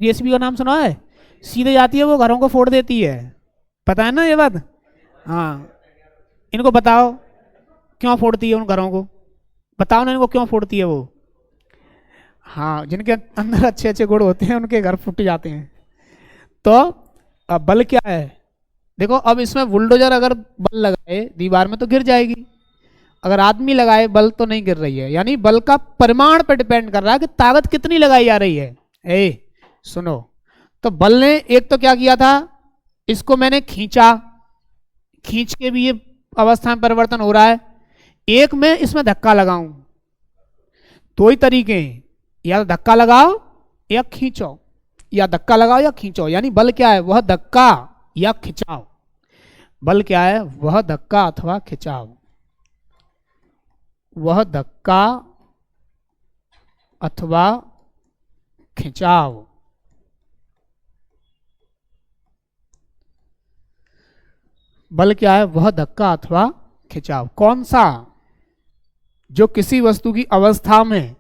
जेसीबी का नाम सुना है, सीधे जाती है, वो घरों को फोड़ देती है, पता है ना ये बात। हाँ, इनको बताओ क्यों फोड़ती है उन घरों को, बताओ ना इनको क्यों फोड़ती है वो। हाँ, जिनके अंदर अच्छे अच्छे गुण होते हैं उनके घर फूट जाते हैं। तो अब बल क्या है, देखो अब इसमें बुलडोजर अगर बल लगाए दीवार में तो गिर जाएगी, अगर आदमी लगाए बल तो नहीं गिर रही है। यानी बल का परिमाण पर डिपेंड कर रहा है कि ताकत कितनी लगाई जा रही है। सुनो, तो बल ने एक तो क्या किया था, इसको मैंने खींचा, खींच के भी ये अवस्था में परिवर्तन हो रहा है। एक में इसमें धक्का लगाऊं, दो ही तरीके हैं, या धक्का लगाओ या खींचो, या धक्का लगाओ या खींचो। यानी बल क्या है, वह धक्का या खिंचाव। बल क्या है, वह धक्का अथवा खिंचाव, वह धक्का अथवा खिंचाव। बल क्या है, वह धक्का अथवा खिंचाव। कौन सा, जो किसी वस्तु की अवस्था में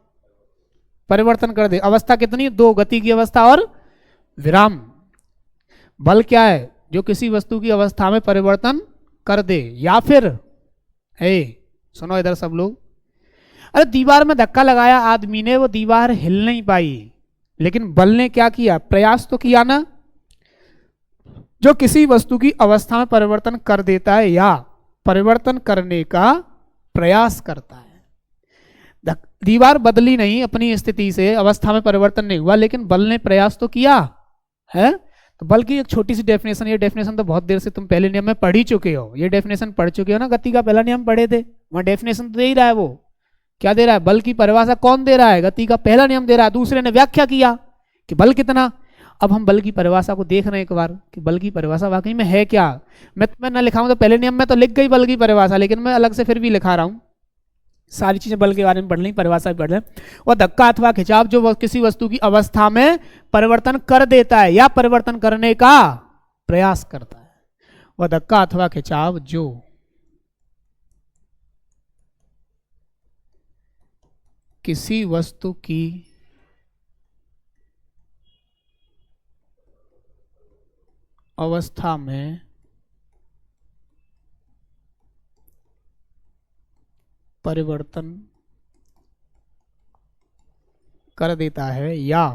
परिवर्तन कर दे। अवस्था कितनी, दो, गति की अवस्था और विराम। बल क्या है, जो किसी वस्तु की अवस्था में परिवर्तन कर दे, या फिर सुनो इधर सब लोग, अरे दीवार में धक्का लगाया आदमी ने, वो दीवार हिल नहीं पाई, लेकिन बल ने क्या किया, प्रयास तो किया ना। जो किसी वस्तु की अवस्था में परिवर्तन कर देता है या परिवर्तन करने का प्रयास करता है। दीवार बदली नहीं अपनी स्थिति से, अवस्था में परिवर्तन नहीं हुआ, लेकिन बल ने प्रयास तो किया है। तो बल की एक छोटी सी डेफिनेशन, ये डेफिनेशन तो बहुत देर से तुम पहले नियम में पढ़ ही चुके हो, ये डेफिनेशन पढ़ चुके हो ना, गति का पहला नियम पढ़े थे, वहां डेफिनेशन तो दे ही रहा है। वो क्या दे रहा है, बल की परिभाषा कौन दे रहा है, गति का पहला नियम दे रहा है, दूसरे ने व्याख्या किया कि बल कितना। अब हम बल की परिभाषा को देख रहे हैं एक बार कि बल की परिभाषा वाकई में है क्या। मैं तुम्हें ना लिखाऊं तो पहले नियम में तो लिख गई बल की परिभाषा, लेकिन मैं अलग से फिर भी लिखा रहा हूं। सारी चीजें बल के बारे में पढ़ ली, परिभाषा भी पढ़ लें। वह धक्का अथवा खिंचाव जो किसी वस्तु की अवस्था में परिवर्तन कर देता है या परिवर्तन करने का प्रयास करता है। वह धक्का अथवा खिंचाव जो किसी वस्तु की अवस्था में परिवर्तन कर देता है या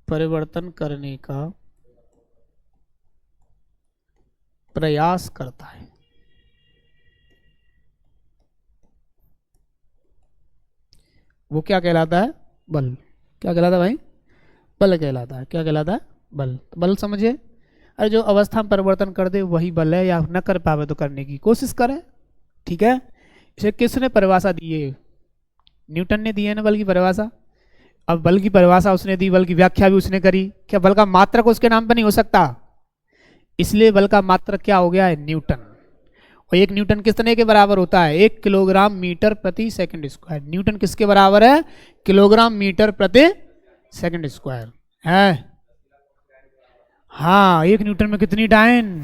परिवर्तन करने का प्रयास करता है। वो क्या कहलाता है? बल। क्या कहलाता है भाई? बल कहलाता है। क्या कहलाता है? बल। तो बल समझिए, अरे जो अवस्था में परिवर्तन कर दे वही बल है, या न कर पावे तो करने की कोशिश करे। ठीक है, इसे किसने परिभाषा दी है? न्यूटन ने दी है ना बल की परिभाषा। अब बल की परिभाषा उसने दी, बल की व्याख्या भी उसने करी। क्या बल का मात्रक उसके नाम पे नहीं हो सकता? इसलिए बल का मात्रक क्या हो गया है? न्यूटन। और एक न्यूटन कितने के बराबर होता है? 1 किलोग्राम मीटर प्रति सेकंड स्क्वायर। न्यूटन किसके बराबर है? किलोग्राम मीटर प्रति सेकंड स्क्वायर है। हाँ, 1 न्यूटन में कितनी डायन?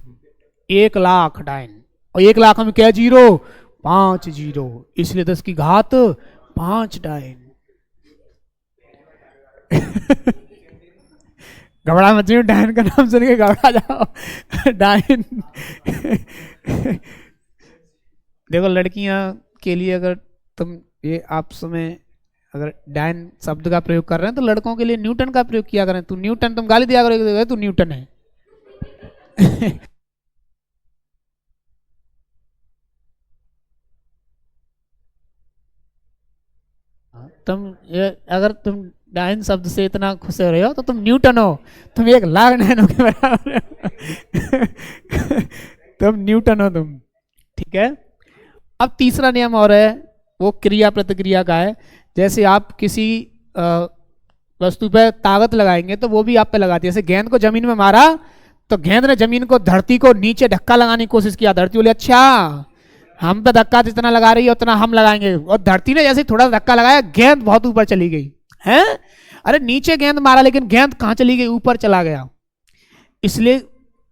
1 लाख डायन। और 1 लाख में क्या जीरो? 5 जीरो, इसलिए 10 की घात 5 डायन। घबरा मत जाओ, डायन का नाम सुन के घबरा जाओ। डायन। देखो लड़कियां के लिए अगर तुम ये आपस में अगर डायन शब्द का प्रयोग कर रहे हैं तो लड़कों के लिए न्यूटन का प्रयोग किया करें। तू न्यूटन, तुम गाली दिया करोगे तू न्यूटन है। तुम ये अगर तुम डायन शब्द से इतना खुश हो रहे हो तो तुम न्यूटन हो। तुम 1 लाख डायनों के बराबर हो। तुम न्यूटन हो तुम। ठीक है, अब तीसरा नियम और है, वो क्रिया प्रतिक्रिया का है। जैसे आप किसी वस्तु पर ताकत लगाएंगे तो वो भी आप पे लगाती है। जैसे गेंद को जमीन में मारा तो गेंद ने जमीन को, धरती को नीचे धक्का लगाने की कोशिश किया। धरती बोली अच्छा हम पे धक्का जितना लगा रही है उतना हम लगाएंगे। और धरती ने जैसे थोड़ा धक्का लगाया, गेंद बहुत ऊपर चली गई है। अरे नीचे गेंद मारा लेकिन गेंद कहाँ चली गई? ऊपर चला गया। इसलिए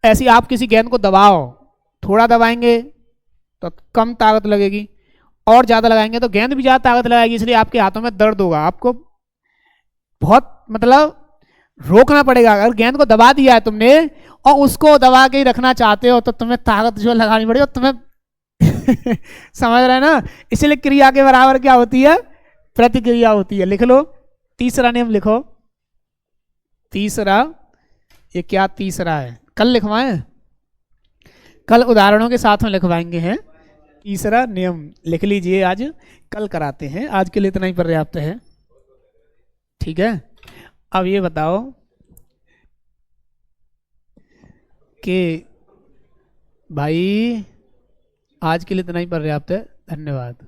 ऐसी आप किसी गेंद को दबाओ, थोड़ा दबाएंगे तो कम ताकत लगेगी, और ज्यादा लगाएंगे तो गेंद भी ज्यादा ताकत लगाएगी। इसलिए आपके हाथों में दर्द होगा, आपको बहुत मतलब रोकना पड़ेगा। अगर गेंद को दबा दिया है तुमने और उसको दबा के ही रखना चाहते हो तो तुम्हें ताकत जो लगानी पड़ेगी, तुम्हें समझ रहे हैं ना? इसलिए क्रिया के बराबर क्या होती है? प्रतिक्रिया होती है। लिख लो तीसरा नियम, लिखो तीसरा। ये क्या तीसरा है? कल लिखवाएं, कल उदाहरणों के साथ में लिखवाएंगे हैं। तीसरा नियम लिख लीजिए, आज कल कराते हैं। आज के लिए इतना ही पर्याप्त है। ठीक है, अब ये बताओ कि भाई आज के लिए इतना ही पर्याप्त है। धन्यवाद।